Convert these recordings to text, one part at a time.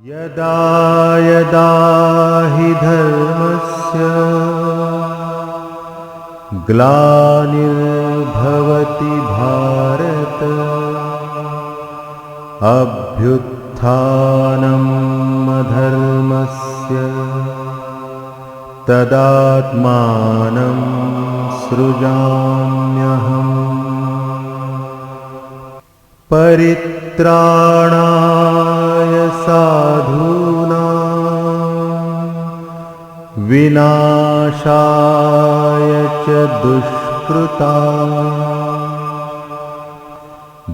यदा यदा हि धर्मस्य ग्लानिर्भवति भारत अभ्युत्थानम् अधर्मस्य तदात्मानं सृजाम्यहम्। परित्राणाय साधूनां विनाशाय च दुष्कृतां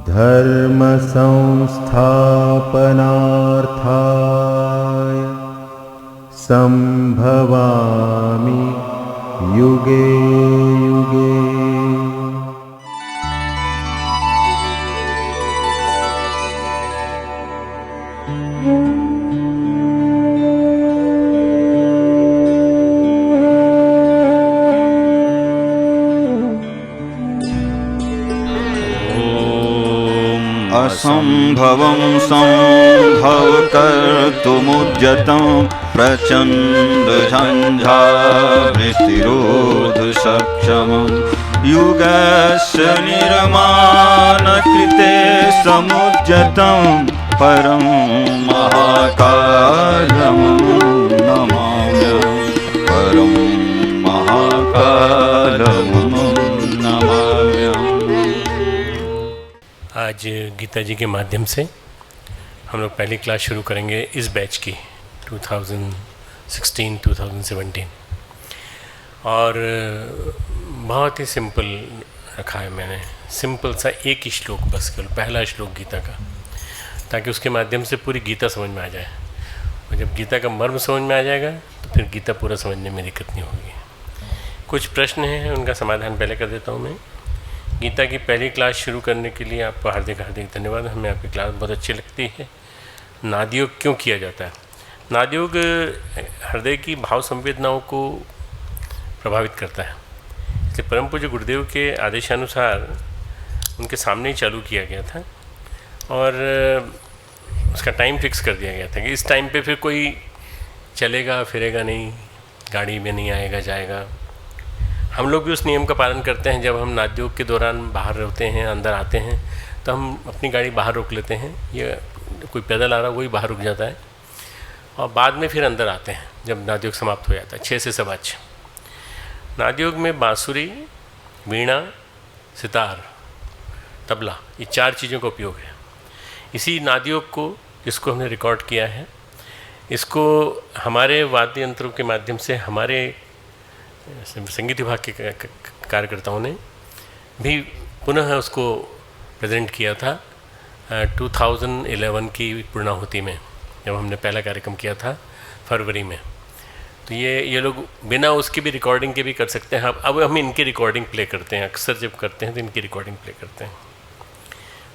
धर्म संस्थापनार्थाय संभवामि युगे युगे। असंभवं संभवकर्तुमुद्यतं प्रचण्डझञ्झावृत्तिरोधसक्षमं युगस्य निर्माणकृते समुद्यतं परं महाकालं नमाम्यहं। परं महाकालं नमाम्यहं। आज गीता जी के माध्यम से हम लोग पहली क्लास शुरू करेंगे इस बैच की 2016-2017 और बहुत ही सिंपल रखा है मैंने, सिंपल सा एक ही श्लोक, बस केवल पहला श्लोक गीता का, ताकि उसके माध्यम से पूरी गीता समझ में आ जाए। और जब गीता का मर्म समझ में आ जाएगा तो फिर गीता पूरा समझने में दिक्कत नहीं होगी। कुछ प्रश्न हैं, उनका समाधान पहले कर देता हूँ मैं। गीता की पहली क्लास शुरू करने के लिए आपको हार्दिक हार्दिक धन्यवाद। हमें आपकी क्लास बहुत अच्छी लगती है। नादयोग क्यों किया जाता है? नादयोग हृदय की भाव संवेदनाओं को प्रभावित करता है। इसलिए परम पूज्य गुरुदेव के आदेशानुसार उनके सामने ही चालू किया गया था और उसका टाइम फिक्स कर दिया गया था कि इस टाइम पे फिर कोई चलेगा फिरेगा नहीं, गाड़ी में नहीं आएगा जाएगा। हम लोग भी उस नियम का पालन करते हैं। जब हम नादयोग के दौरान बाहर रहते हैं, अंदर आते हैं, तो हम अपनी गाड़ी बाहर रोक लेते हैं। ये कोई पैदल आ रहा वही बाहर रुक जाता है और बाद में फिर अंदर आते हैं जब नादयोग समाप्त हो जाता है 6 से 6:15। नादयोग में बांसुरी, वीणा, सितार, तबला, ये 4 चीज़ों का उपयोग है। इसी नादयोग को, जिसको हमने रिकॉर्ड किया है, इसको हमारे वाद्य यंत्रों के माध्यम से हमारे संगीत विभाग के कार्यकर्ताओं ने भी पुनः उसको प्रेजेंट किया था 2011 की पूर्णाहुति में, जब हमने पहला कार्यक्रम किया था फरवरी में। तो ये लोग बिना उसकी भी रिकॉर्डिंग के भी कर सकते हैं। अब हम इनकी रिकॉर्डिंग प्ले करते हैं, अक्सर जब करते हैं तो इनकी रिकॉर्डिंग प्ले करते हैं।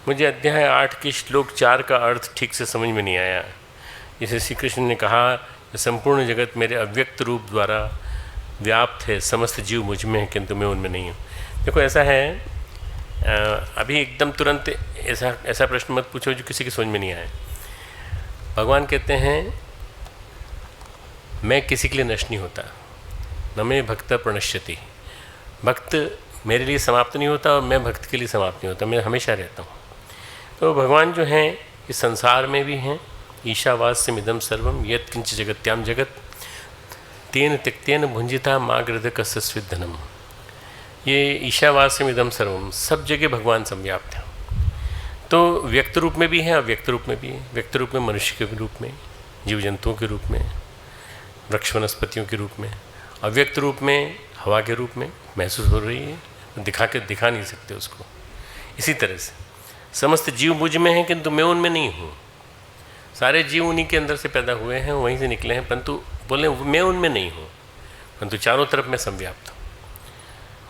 मुझे अध्याय 8 के श्लोक 4 का अर्थ ठीक से समझ में नहीं आया। जैसे श्री कृष्ण ने कहा, संपूर्ण जगत मेरे अव्यक्त रूप द्वारा व्याप्त है, समस्त जीव मुझ में है किंतु मैं उनमें नहीं हूँ। देखो ऐसा है, अभी एकदम तुरंत ऐसा प्रश्न मत पूछो जो किसी की समझ में नहीं आए। भगवान कहते हैं, मैं किसी के लिए नष्ट नहीं होता, न मैं भक्त प्रणश्यति। भक्त मेरे लिए समाप्त नहीं होता और मैं भक्त के लिए समाप्त नहीं होता, मैं हमेशा रहता हूँ। तो भगवान जो हैं इस संसार में भी हैं। ईशावास्यमिदं सर्वं यत् किंच जगत्याम जगत तेन त्यक्तेन भुंजिता मागृधकस्य स्विद्धनम। ये ईशावास्यमिदं सर्वम, सब जगह भगवान संव्याप्त है। तो व्यक्त रूप में भी है, अव्यक्त रूप में भी है। व्यक्त रूप में मनुष्य के रूप में, जीव जंतुओं के रूप में, वृक्ष वनस्पतियों के रूप में, अव्यक्त रूप में हवा के रूप में महसूस हो रही है, दिखा नहीं सकते उसको। इसी तरह से समस्त जीव मुझ में हैं किंतु मैं उनमें नहीं हूँ। सारे जीव उन्हीं के अंदर से पैदा हुए हैं, वहीं से निकले हैं, परंतु बोले मैं उनमें नहीं हूँ, परंतु चारों तरफ मैं संव्याप्त हूँ।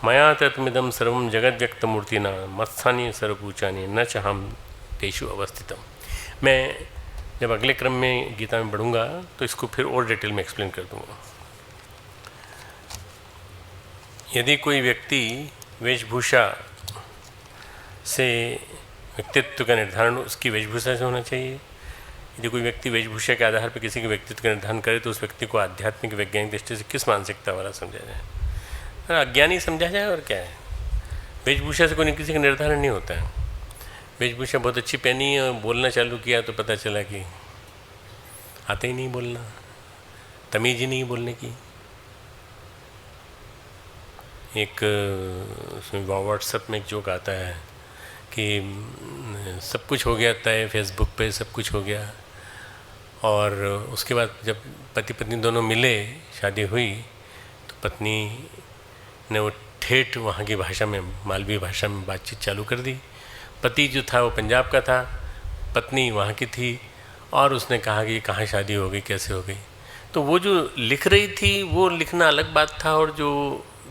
मया तत्मिदं सर्वं जगद व्यक्त मूर्तिना मत्स्थानी सर्वपूचानी न चाहम तेषु अवस्थितम। मैं जब अगले क्रम में गीता में बढ़ूँगा तो इसको फिर और डिटेल में एक्सप्लेन कर दूँगा। यदि कोई व्यक्ति वेशभूषा से व्यक्तित्व का निर्धारण उसकी वेशभूषा से होना चाहिए यदि कोई व्यक्ति वेशभूषा के आधार पर किसी के व्यक्तित्व का निर्धारण करे तो उस व्यक्ति को आध्यात्मिक वैज्ञानिक दृष्टि से किस मानसिकता वाला समझा जाए? अज्ञानी समझा जाए, और क्या है। वेशभूषा से कोई किसी का निर्धारण नहीं होता है। वेशभूषा बहुत अच्छी पहनी और बोलना चालू किया तो पता चला कि आते ही नहीं बोलना, तमीज़ ही नहीं बोलने की। एक व्हाट्सएप में एक जोक आता है कि सब कुछ हो गया तय, फेसबुक पे सब कुछ हो गया, और उसके बाद जब पति पत्नी दोनों मिले, शादी हुई, तो पत्नी ने वो ठेठ वहाँ की भाषा में, मालवी भाषा में बातचीत चालू कर दी। पति जो था वो पंजाब का था, पत्नी वहाँ की थी, और उसने कहा कि कहाँ शादी हो गई, कैसे हो गई। तो वो जो लिख रही थी वो लिखना अलग बात था, और जो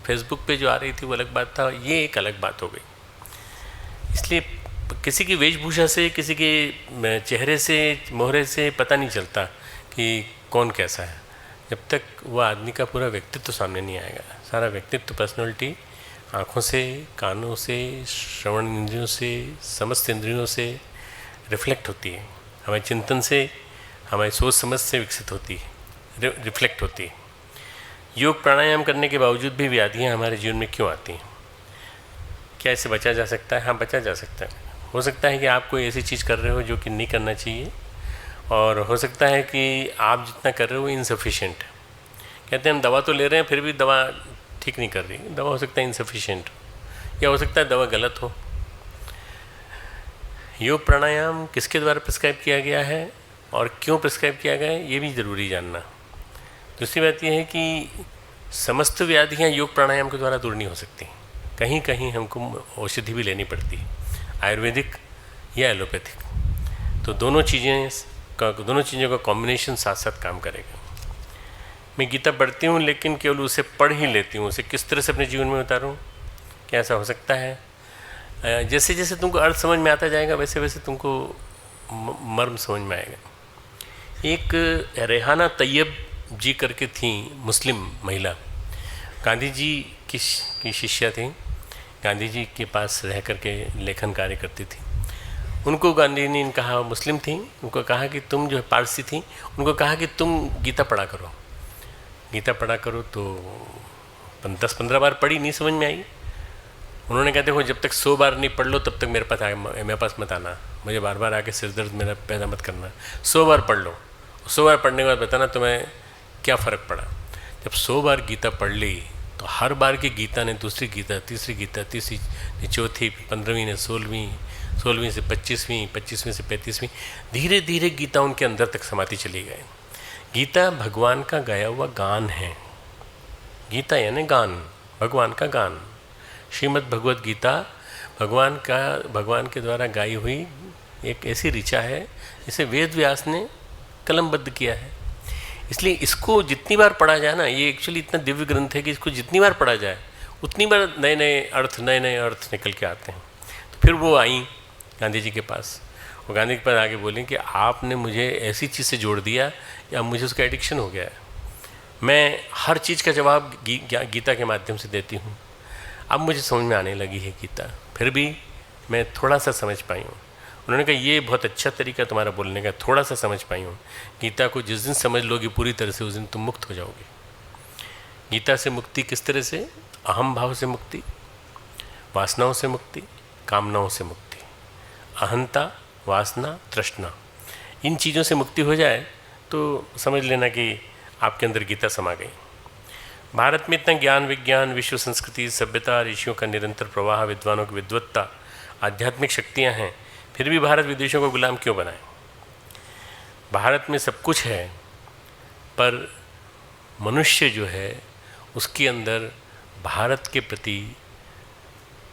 फेसबुक पे जो आ रही थी वो अलग बात था, ये एक अलग बात हो गई। इसलिए किसी की वेशभूषा से, किसी के चेहरे से, मोहरे से पता नहीं चलता कि कौन कैसा है, जब तक वो आदमी का पूरा व्यक्तित्व सामने नहीं आएगा। सारा व्यक्तित्व, पर्सनैलिटी आँखों से, कानों से, श्रवण इंद्रियों से, समस्त इंद्रियों से रिफ्लेक्ट होती है, हमारे चिंतन से, हमारी सोच समझ से विकसित होती है, रिफ्लेक्ट होती है। योग प्राणायाम करने के बावजूद भी व्याधियाँ हमारे जीवन में क्यों आती हैं? क्या इससे बचा जा सकता है? हाँ, बचा जा सकता है। हो सकता है कि आप कोई ऐसी चीज़ कर रहे हो जो कि नहीं करना चाहिए, और हो सकता है कि आप जितना कर रहे हो इनसफिशेंट। कहते हैं हम दवा तो ले रहे हैं फिर भी दवा ठीक नहीं कर रही, दवा हो सकता है इनसफिशेंट, या हो सकता है दवा गलत हो। योग प्राणायाम किसके द्वारा प्रिस्क्राइब किया गया है और क्यों प्रिस्क्राइब किया गया है, ये भी ज़रूरी जानना। दूसरी बात यह है कि समस्त व्याधियाँ योग प्राणायाम के द्वारा दूर नहीं हो सकती, कहीं कहीं हमको औषधि भी लेनी पड़ती है, आयुर्वेदिक या एलोपैथिक। तो दोनों चीज़ों का कॉम्बिनेशन साथ साथ काम करेगा। मैं गीता पढ़ती हूँ लेकिन केवल उसे पढ़ ही लेती हूँ, उसे किस तरह से अपने जीवन में उतारूँ, क्या ऐसा हो सकता है? जैसे जैसे तुमको अर्थ समझ में आता जाएगा वैसे वैसे तुमको मर्म समझ में आएगा। एक रेहाना तैयब जी करके थी, मुस्लिम महिला, गांधी जी की शिष्या थी, गांधी जी के पास रह करके लेखन कार्य करती थी। उनको गांधी ने कहा, मुस्लिम थी, उनको कहा कि तुम जो है, पारसी थी, उनको कहा कि तुम गीता पढ़ा करो, गीता पढ़ा करो। तो 10-15 बार पढ़ी, नहीं समझ में आई। उन्होंने कहा देखो जब तक 100 बार नहीं पढ़ लो तब तक मेरे पास मत आना, मुझे बार बार आके सिर दर्द मेरा पैदा मत करना। 100 बार पढ़ लो, 100 बार पढ़ने के बाद बताना तुम्हें क्या फ़र्क पड़ा। जब 100 बार गीता पढ़ ली तो हर बार की गीता ने दूसरी गीता, तीसरी गीता, तीसरी ने चौथी, 15वीं ने 16वीं, 16वीं से 25वीं, 25वीं से 35वीं, धीरे धीरे गीता उनके अंदर तक समाती चली गई। गीता भगवान का गाया हुआ गान है। गीता यानी गान, भगवान का गान। श्रीमद् भगवद गीता भगवान के द्वारा गाई हुई एक ऐसी ऋचा है जिसे वेद व्यास ने कलमबद्ध किया है। इसलिए इसको जितनी बार पढ़ा जाए ना, ये एक्चुअली इतना दिव्य ग्रंथ है कि इसको जितनी बार पढ़ा जाए उतनी बार नए नए अर्थ निकल के आते हैं। तो फिर वो आई गांधी जी के पास, और गांधी जी के पास आगे बोली कि आपने मुझे ऐसी चीज़ से जोड़ दिया या मुझे उसका एडिक्शन हो गया है, मैं हर चीज़ का जवाब गीता के माध्यम से देती हूँ। अब मुझे समझ में आने लगी है गीता, फिर भी मैं थोड़ा सा समझ पाई हूँ। उन्होंने कहा ये बहुत अच्छा तरीका तुम्हारा बोलने का, थोड़ा सा समझ पाई हूँ। गीता को जिस दिन समझ लोगी पूरी तरह से, उस दिन तुम मुक्त हो जाओगे। गीता से मुक्ति किस तरह से? अहम भाव से मुक्ति, वासनाओं से मुक्ति, कामनाओं से मुक्ति। अहंता, वासना, तृष्णा, इन चीज़ों से मुक्ति हो जाए तो समझ लेना कि आपके अंदर गीता समा गई। भारत में इतना ज्ञान, विज्ञान, विश्व संस्कृति, सभ्यता, ऋषियों का निरंतर प्रवाह, विद्वानों की विद्वत्ता, आध्यात्मिक शक्तियाँ हैं, फिर भी भारत विदेशों को गुलाम क्यों बनाए? भारत में सब कुछ है पर मनुष्य जो है उसके अंदर भारत के प्रति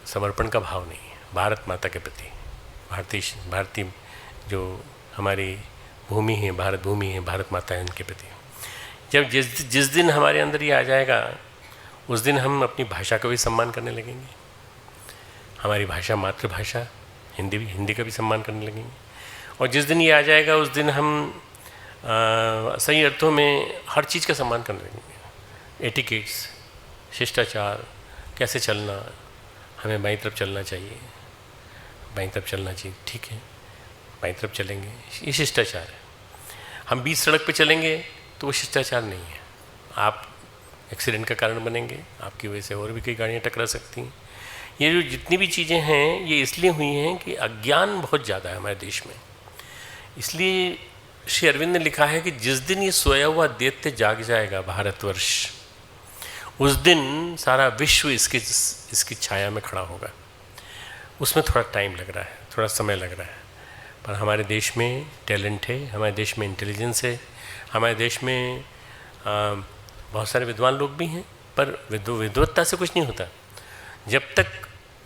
समर्पण का भाव नहीं है। भारत माता के प्रति, भारतीय जो हमारी भूमि है, भारत भूमि है, भारत माता है, उनके प्रति जब जिस दिन हमारे अंदर ये आ जाएगा उस दिन हम अपनी भाषा का भी सम्मान करने लगेंगे। हमारी भाषा, मातृभाषा हिंदी का भी सम्मान करने लगेंगे। और जिस दिन ये आ जाएगा उस दिन हम सही अर्थों में हर चीज़ का सम्मान करने लगेंगे। एटिकेट्स, शिष्टाचार, कैसे चलना, हमें बाईं तरफ चलना चाहिए, बाईं तरफ चलना चाहिए, ठीक है, बाईं तरफ चलेंगे, ये शिष्टाचार है। हम बीच सड़क पे चलेंगे तो वो शिष्टाचार नहीं है, आप एक्सीडेंट का कारण बनेंगे, आपकी वजह से और भी कई गाड़ियाँ टकरा सकती हैं। ये जो जितनी भी चीज़ें हैं ये इसलिए हुई हैं कि अज्ञान बहुत ज़्यादा है हमारे देश में। इसलिए श्री अरविंद ने लिखा है कि जिस दिन ये सोया हुआ दैत्य जाग जाएगा भारतवर्ष, उस दिन सारा विश्व इसकी छाया में खड़ा होगा। उसमें थोड़ा टाइम लग रहा है, थोड़ा समय लग रहा है, पर हमारे देश में टैलेंट है, हमारे देश में इंटेलिजेंस है, हमारे देश में बहुत सारे विद्वान लोग भी हैं, पर विद्वत्ता से कुछ नहीं होता। जब तक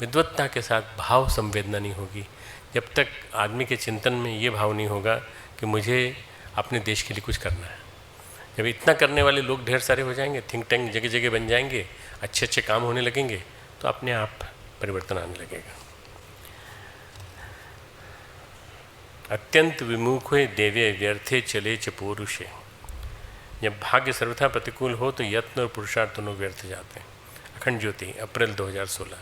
विद्वत्ता के साथ भाव संवेदना नहीं होगी, जब तक आदमी के चिंतन में ये भाव नहीं होगा कि मुझे अपने देश के लिए कुछ करना है, जब इतना करने वाले लोग ढेर सारे हो जाएंगे, थिंक टैंक जगह जगह बन जाएंगे, अच्छे अच्छे काम होने लगेंगे, तो अपने आप परिवर्तन आने लगेगा। अत्यंत विमुख हुए देवे व्यर्थे चले च पौरुषे। जब भाग्य सर्वथा प्रतिकूल हो तो यत्न और पुरुषार्थ दोनों व्यर्थ जाते हैं। अखंड ज्योति, अप्रैल 2016।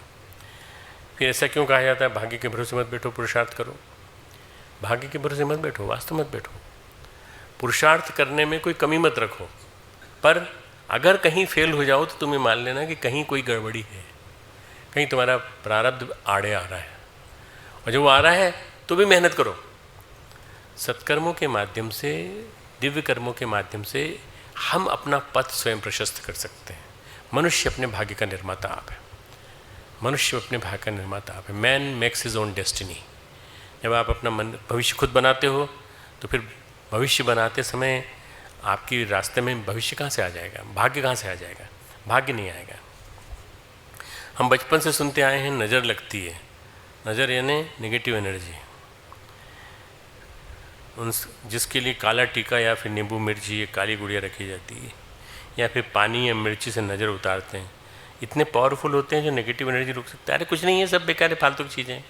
फिर ऐसा क्यों कहा जाता है भाग्य के भरोसे मत बैठो, पुरुषार्थ करो? भाग्य के भरोसे मत बैठो, वास्तव मत बैठो। पुरुषार्थ करने में कोई कमी मत रखो, पर अगर कहीं फेल हो जाओ तो तुम्हें मान लेना कि कहीं कोई गड़बड़ी है, कहीं तुम्हारा प्रारब्ध आड़े आ रहा है, और जब वो आ रहा है तो भी मेहनत करो। सत्कर्मों के माध्यम से, दिव्य कर्मों के माध्यम से हम अपना पथ स्वयं प्रशस्त कर सकते हैं। मनुष्य अपने भाग्य का निर्माता आप है, मनुष्य अपने भाग्य का निर्माता आप है। Man makes his own destiny. जब आप अपना मन भविष्य खुद बनाते हो तो फिर भविष्य बनाते समय आपकी रास्ते में भविष्य कहाँ से आ जाएगा, भाग्य कहाँ से आ जाएगा? भाग्य नहीं आएगा। हम बचपन से सुनते आए हैं नज़र लगती है, नज़र यानी नेगेटिव एनर्जी। उन जिसके लिए काला टीका या फिर नींबू मिर्ची या काली गुड़िया रखी जाती है, या फिर पानी या मिर्ची से नज़र उतारते हैं, इतने पावरफुल होते हैं जो नेगेटिव एनर्जी रोक सकते हैं। अरे कुछ नहीं है, सब बेकार है, फालतू की चीज़ें।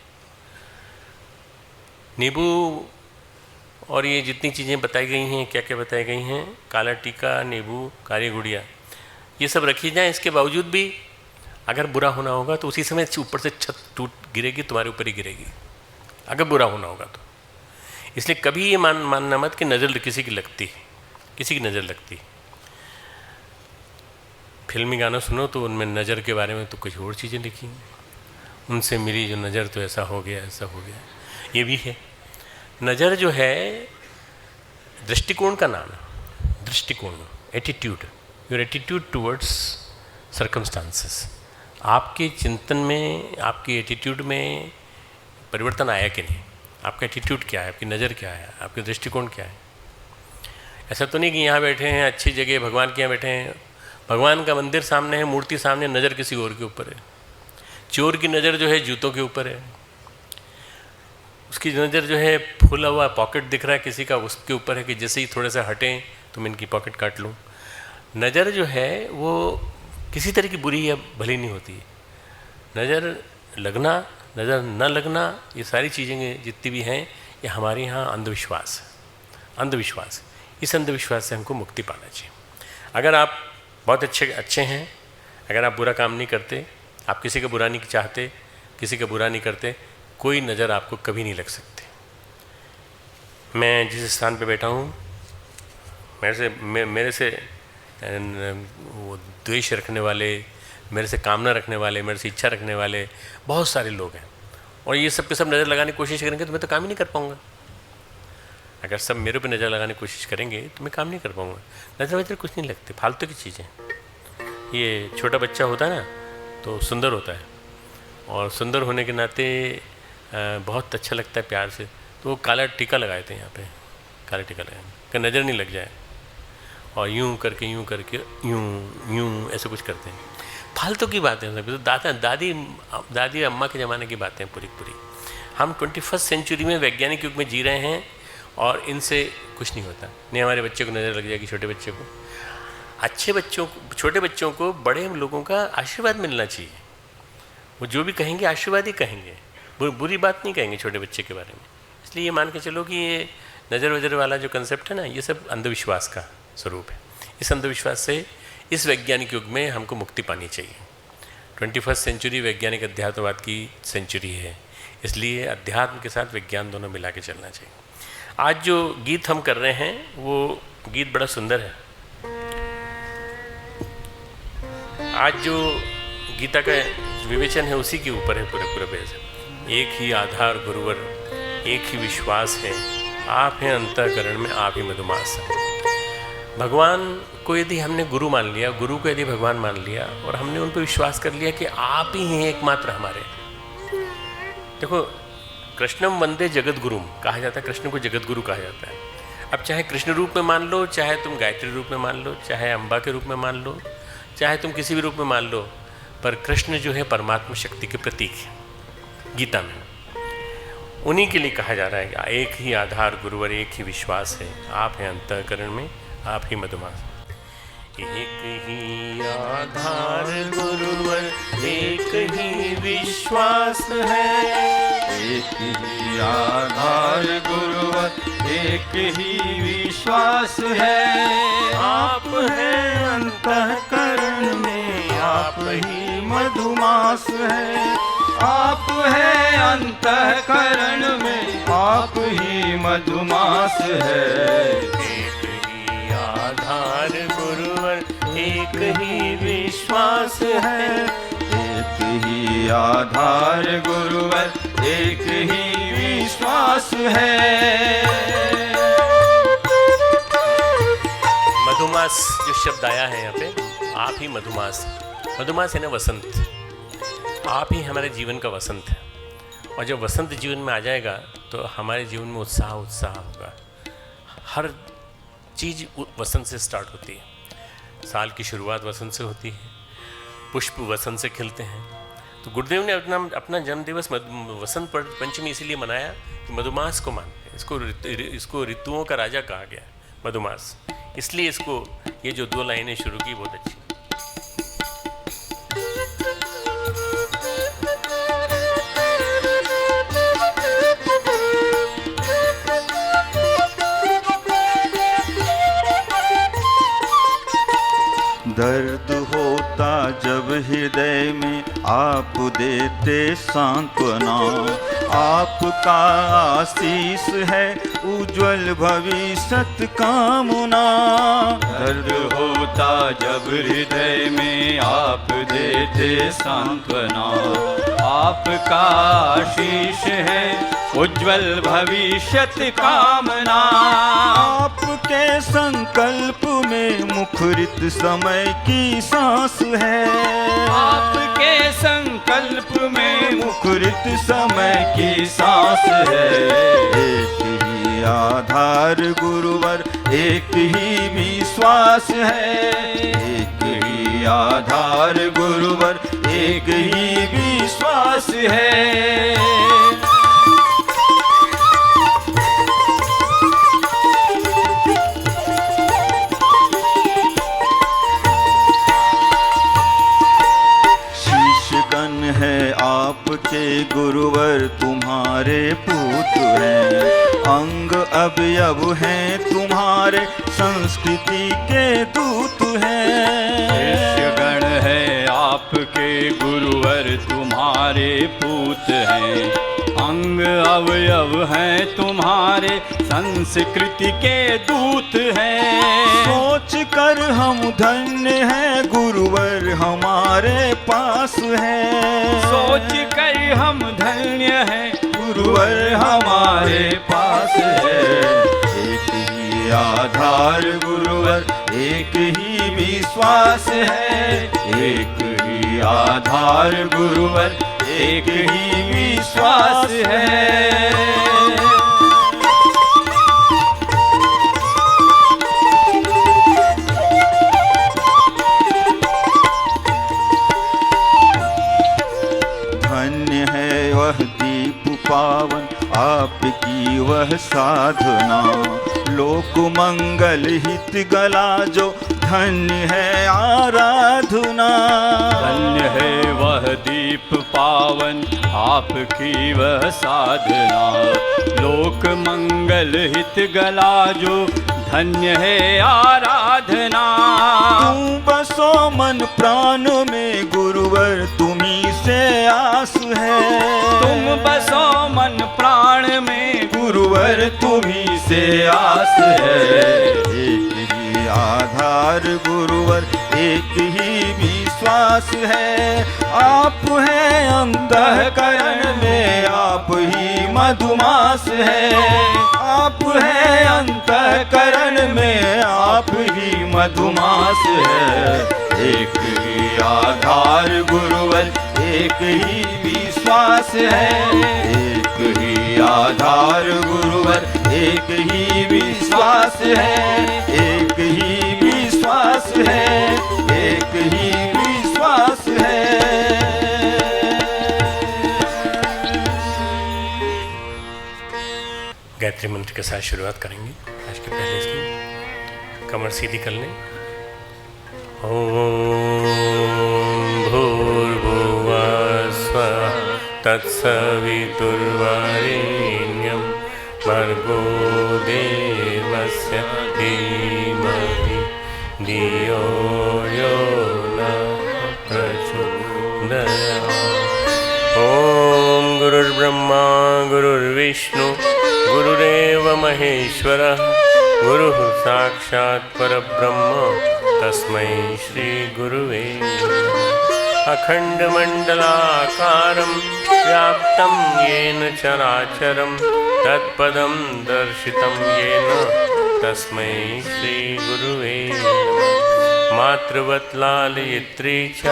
नींबू और ये जितनी चीज़ें बताई गई हैं, क्या क्या बताई गई हैं, काला टीका, नींबू, काली गुड़िया, ये सब रखी जाए, इसके बावजूद भी अगर बुरा होना होगा तो उसी समय ऊपर से छत टूट गिरेगी, तुम्हारे ऊपर ही गिरेगी, अगर बुरा होना होगा तो। इसलिए कभी ये मानना मत कि नज़र किसी की लगती है, किसी की नज़र लगती। फिल्मी गाना सुनो तो उनमें नज़र के बारे में तो कुछ और चीज़ें लिखी, उनसे मिली जो नज़र तो ऐसा हो गया, ऐसा हो गया। ये भी है, नज़र जो है दृष्टिकोण का नाम है। दृष्टिकोण, attitude, your attitude towards circumstances. आपके चिंतन में, आपकी एटीट्यूड में परिवर्तन आया कि नहीं? आपका एटीट्यूड क्या है, आपकी नज़र क्या है, आपके दृष्टिकोण क्या है? ऐसा तो नहीं कि यहाँ बैठे हैं अच्छी जगह, भगवान के यहाँ बैठे हैं, भगवान का मंदिर सामने है, मूर्ति सामने, नज़र किसी और के ऊपर है। चोर की नज़र जो है जूतों के ऊपर है, उसकी नज़र जो है फूला हुआ पॉकेट दिख रहा है किसी का, उसके ऊपर है कि जैसे ही थोड़े से हटें तो मैं इनकी पॉकेट काट लूँ। नज़र जो है वो किसी तरह की बुरी या भली नहीं होती। नज़र लगना, नज़र न लगना, ये सारी चीज़ें जितनी भी हैं ये हमारे यहाँ अंधविश्वास है। अंधविश्वास, इस अंधविश्वास से हमको मुक्ति पाना चाहिए। अगर आप बहुत अच्छे हैं, अगर आप बुरा काम नहीं करते, आप किसी का बुरा नहीं चाहते, किसी का बुरा नहीं करते, कोई नज़र आपको कभी नहीं लग सकती। मैं जिस स्थान पे बैठा हूँ, मेरे से वो द्वेष रखने वाले, मेरे से कामना रखने वाले, मेरे से इच्छा रखने वाले बहुत सारे लोग हैं, और ये सब के सब नज़र लगाने की कोशिश करेंगे तो मैं तो काम ही नहीं कर पाऊँगा। अगर सब मेरे पे नज़र लगाने की कोशिश करेंगे तो मैं काम नहीं कर पाऊँगा। नज़र वज़र कुछ नहीं लगती, फालतू की चीज़ें। ये छोटा बच्चा होता है ना तो सुंदर होता है, और सुंदर होने के नाते बहुत अच्छा लगता है प्यार से, तो वो काला टीका लगाए थे यहाँ पे, काला टीका लगाए कि नज़र नहीं लग जाए, और यूँ करके यूँ ऐसे कुछ करते हैं। फालतू की बातें सब, तो दादी अम्मा के ज़माने की बातें पूरी। हम 21st सेंचुरी में वैज्ञानिक युग में जी रहे हैं और इनसे कुछ नहीं होता। नहीं हमारे बच्चे को नज़र लग जाएगी, छोटे बच्चे को। अच्छे बच्चों को, छोटे बच्चों को बड़े लोगों का आशीर्वाद मिलना चाहिए। वो जो भी कहेंगे आशीर्वाद ही कहेंगे, बुरी बात नहीं कहेंगे छोटे बच्चे के बारे में। इसलिए ये मान के चलो कि ये नज़र वज़र वाला जो कंसेप्ट है ना, ये सब अंधविश्वास का स्वरूप है। इस अंधविश्वास से इस वैज्ञानिक युग में हमको मुक्ति पानी चाहिए। 21st सेंचुरी वैज्ञानिक अध्यात्मवाद की सेंचुरी है, इसलिए अध्यात्म के साथ विज्ञान दोनों मिला के चलना चाहिए। आज जो गीत हम कर रहे हैं वो गीत बड़ा सुंदर है। आज जो गीता का विवेचन है उसी के ऊपर है पूरे भजन। एक ही आधार गुरुवर, एक ही विश्वास है, आप हैं अंतःकरण में, आप ही मधुमास है। भगवान को यदि हमने गुरु मान लिया, गुरु को यदि भगवान मान लिया और हमने उन पर विश्वास कर लिया कि आप ही हैं एकमात्र हमारे। देखो, कृष्णम वंदे जगत गुरुम कहा जाता है, कृष्ण को जगत गुरु कहा जाता है। अब चाहे कृष्ण रूप में मान लो, चाहे तुम गायत्री रूप में मान लो, चाहे अम्बा के रूप में मान लो, चाहे तुम किसी भी रूप में मान लो, पर कृष्ण जो है परमात्मा शक्ति के प्रतीक है गीता में। उन्हीं के लिए कहा जा रहा है कि एक ही आधार गुरुवर, एक ही विश्वास है, आप हैं अंतःकरण में, आप ही मधुमास। एक ही आधार गुरुवर, एक ही विश्वास है, एक ही आधार गुरुवर, एक ही विश्वास है। आप हैं अंतःकरण में, आप ही मधुमास है। आप हैं अंतःकरण में, आप ही मधुमास है। आधार गुरुवर, एक ही विश्वास है, एक ही आधार गुरुवर, एक ही विश्वास है। मधुमास जो शब्द आया है यहाँ पे, आप ही मधुमास। मधुमास है ना वसंत, आप ही हमारे जीवन का वसंत है। और जब वसंत जीवन में आ जाएगा तो हमारे जीवन में उत्साह होगा। हर चीज़ वसंत से स्टार्ट होती है। साल की शुरुआत वसंत से होती है, पुष्प वसंत से खिलते हैं। तो गुरुदेव ने अपना जन्मदिवस वसंत पंचमी इसीलिए मनाया कि मधुमास को मानते हैं। इसको ऋतुओं का राजा कहा गया मधुमास, इसलिए इसको ये जो 2 लाइनें शुरू की बहुत अच्छी। दर्द होता जब हृदय में, आप देते सांत्वना। आपका आशीष है उज्जवल भविष्य कामना। दर्द होता जब हृदय में, आप देते सांत्वना। आपका आशीष है उज्जवल भविष्य कामना। आपके संकल्प में मुखरित समय की सांस है। आपके संकल्प में मुखरित समय की सांस है। एक ही आधार गुरुवर, एक ही विश्वास है। एक ही आधार गुरुवर, एक ही विश्वास है। आपके गुरुवर तुम्हारे पुत्र हैं, अंग अवयव हैं तुम्हारे, संस्कृति के दूत हैं। शिष्यगण है आपके गुरुवर तुम्हारे पूत हैं, अंग अवयव हैं तुम्हारे, संस्कृति के दूत हैं। सोच कर हम धन्य हैं गुरुवर हमारे पास है। सोच कर हम धन्य हैं गुरुवर हमारे पास है। एक ही आधार गुरुवर, एक ही विश्वास है। एक ही आधार गुरुवर, एक ही विश्वास है। धन्य है वह दीप पावन आपकी वह साधना, लोक मंगल हित गला जो धन्य है आराधना। धन्य है वह दीप पावन आपकी वह साधना, लोक मंगल हित गला जो धन्य है आराधना। तुम बसो मन प्राण में गुरुवर तुम्ही से आस है। तुम बसो मन प्राण में गुरुवर तुम्ही से आस है। एक ही आधार गुरुवर एक ही विश्वास है। आप है अंतःकरण में आप ही मधुमास है। आप है अंतःकरण में आप ही मधुमास है। एक ही आधार गुरुवर एक ही विश्वास है। एक ही आधार गुरुवर एक ही विश्वास है। एक ही विश्वास है। एक ही विश्वास है। गायत्री मंत्र के साथ शुरुआत करेंगे आज के पहले इसकी कमर सीधी कर लें। ओम भूर्भुवः स्वः तत्सवितुर्वरेण्यं भर्गो देवस्य धीमहि धियो यो नः प्रचोदयात्। ओम गुरुर्ब्रह्मा गुरुर्विष्णु गुरुरेव महेश्वरः गुरुः साक्षात् परब्रह्म तस्मै श्री गुरुवे नमः। अखण्डमण्डलाकारं व्याप्तं येन चराचरं तत्पदं दर्शितं येन तस्मै श्री गुरुवे नमः। मातृवत् लालयित्री च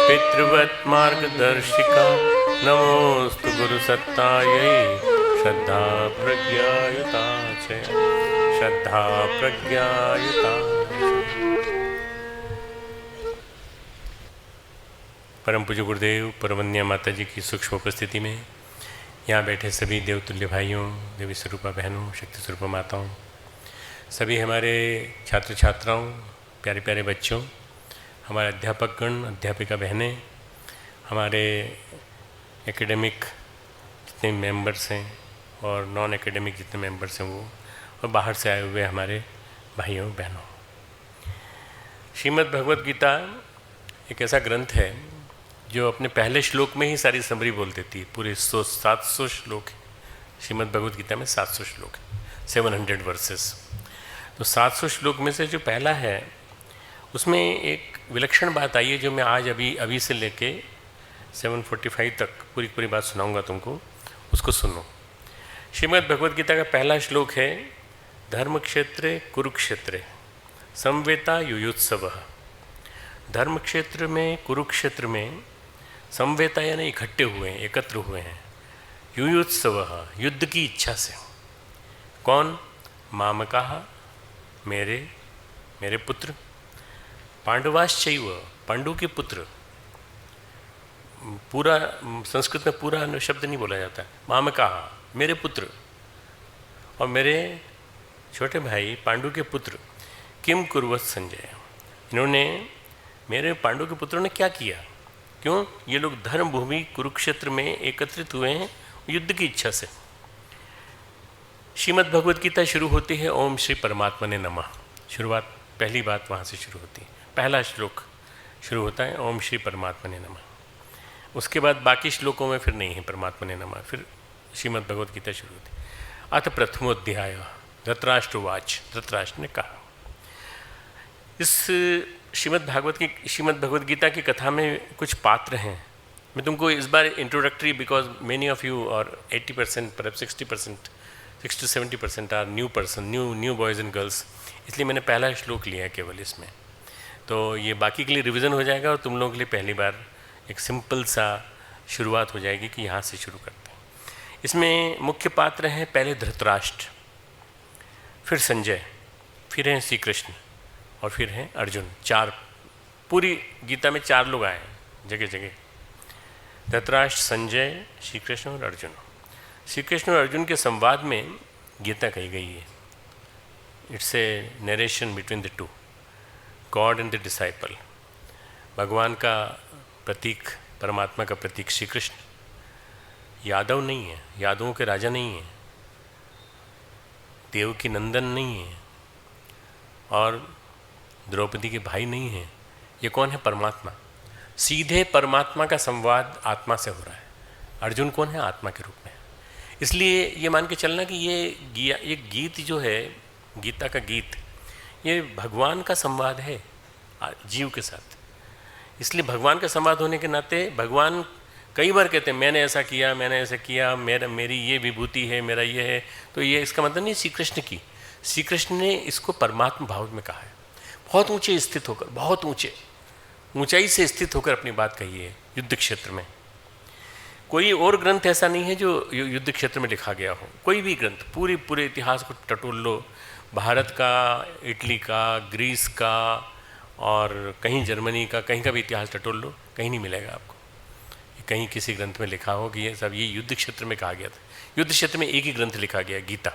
पितृवत् मार्गदर्शिका नमोस्तु गुरुसत्तायै श्रद्धा प्रज्ञायुता च श्रद्धा प्रज्ञायुता। परम पूज्य गुरुदेव परमन्या माता जी की सूक्ष्म उपस्थिति में यहाँ बैठे सभी देवतुल्य भाइयों, देवी स्वरूपा बहनों, शक्ति स्वरूपा माताओं, सभी हमारे छात्र छात्राओं, प्यारे प्यारे बच्चों, हमारे अध्यापकगण, अध्यापिका बहनें, हमारे एकेडमिक जितने मेंबर्स हैं और नॉन एकेडमिक जितने मेंबर्स हैं वो, और बाहर से आए हुए हमारे भाइयों बहनों। श्रीमद् भगवद गीता एक ऐसा ग्रंथ है जो अपने पहले श्लोक में ही सारी समरी बोल देती है। पूरे 700 श्लोक है श्रीमद् भगवद गीता में, 700 श्लोक है, 700 वर्सेस। तो 700 श्लोक में से जो पहला है उसमें एक विलक्षण बात आई है जो मैं आज अभी से लेके 745 तक पूरी बात सुनाऊंगा तुमको, उसको सुनो। श्रीमद् भगवद गीता का पहला श्लोक है धर्म क्षेत्रे कुरुक्षेत्रे समवेता युयुत्सवः। धर्म क्षेत्र में, कुरुक्षेत्र में समवेता यानी इकट्ठे हुए हैं, एकत्र हुए हैं। युयुत्सवः युद्ध की इच्छा से। कौन? मामकाः मेरे पुत्र, पांडवाश्चैव पांडु के पुत्र। पूरा संस्कृत में पूरा शब्द नहीं बोला जाता। मामकाः मेरे पुत्र और मेरे छोटे भाई पांडु के पुत्र। किम कुर्वत संजय, इन्होंने मेरे पांडु के पुत्रों ने क्या किया? क्यों? ये लोग धर्म भूमि कुरुक्षेत्र में एकत्रित हुए हैं युद्ध की इच्छा से। श्रीमद् भगवद गीता शुरू होती है ओम श्री परमात्मा ने नमः। शुरुआत, पहली बात वहाँ से शुरू होती है। पहला श्लोक शुरू होता है ओम श्री परमात्मा ने नमः। उसके बाद बाकी श्लोकों में फिर नहीं है परमात्मा ने नमः, फिर श्रीमद् भगवद गीता शुरू होती है। अथ प्रथमोध्याय धृतराष्ट्रवाच, धृतराष्ट्र ने कहा। इस श्रीमद् भगवद गीता की कथा में कुछ पात्र हैं। मैं तुमको इस बार introductory, because many of you और 80% पर 60% 60 to 70% are new person, new boys and girls, इसलिए मैंने पहला श्लोक लिया है केवल इसमें। तो ये बाकी के लिए रिवीजन हो जाएगा और तुम लोगों के लिए पहली बार एक सिंपल सा शुरुआत हो जाएगी कि यहाँ से शुरू करते हैं। इसमें मुख्य पात्र हैं पहले धृतराष्ट्र, फिर संजय, फिर हैं श्री कृष्ण और फिर हैं अर्जुन। 4, पूरी गीता में 4 लोग आए हैं जगह जगह। धृतराष्ट्र, संजय, श्री कृष्ण और अर्जुन। श्री कृष्ण और अर्जुन के संवाद में गीता कही गई है। It's a narration between the two, God and the disciple. भगवान का प्रतीक, परमात्मा का प्रतीक श्री कृष्ण यादव नहीं है, यादवों के राजा नहीं है, देव की नंदन नहीं है, और द्रौपदी के भाई नहीं हैं। ये कौन है? परमात्मा। सीधे परमात्मा का संवाद आत्मा से हो रहा है। अर्जुन कौन है? आत्मा के रूप में। इसलिए ये मान के चलना कि ये गीत जो है, गीता का गीत, ये भगवान का संवाद है जीव के साथ। इसलिए भगवान का संवाद होने के नाते भगवान कई बार कहते हैं मैंने ऐसा किया, मैंने ऐसा किया, मेरी ये विभूति है, मेरा ये है। तो ये इसका मतलब नहीं श्री कृष्ण की। श्री कृष्ण ने इसको परमात्मा भाव में कहा है। बहुत ऊंचे स्थित होकर, बहुत ऊंचाई से स्थित होकर अपनी बात कही है युद्ध क्षेत्र में। कोई और ग्रंथ ऐसा नहीं है जो युद्ध क्षेत्र में लिखा गया हो। कोई भी ग्रंथ, पूरे इतिहास को टटोल लो, भारत का, इटली का, ग्रीस का और कहीं जर्मनी का, कहीं का भी इतिहास टटोल लो, कहीं नहीं मिलेगा आपको कहीं किसी ग्रंथ में लिखा हो कि ये सब ये युद्ध क्षेत्र में कहा गया था। युद्ध क्षेत्र में एक ही ग्रंथ लिखा गया, गीता।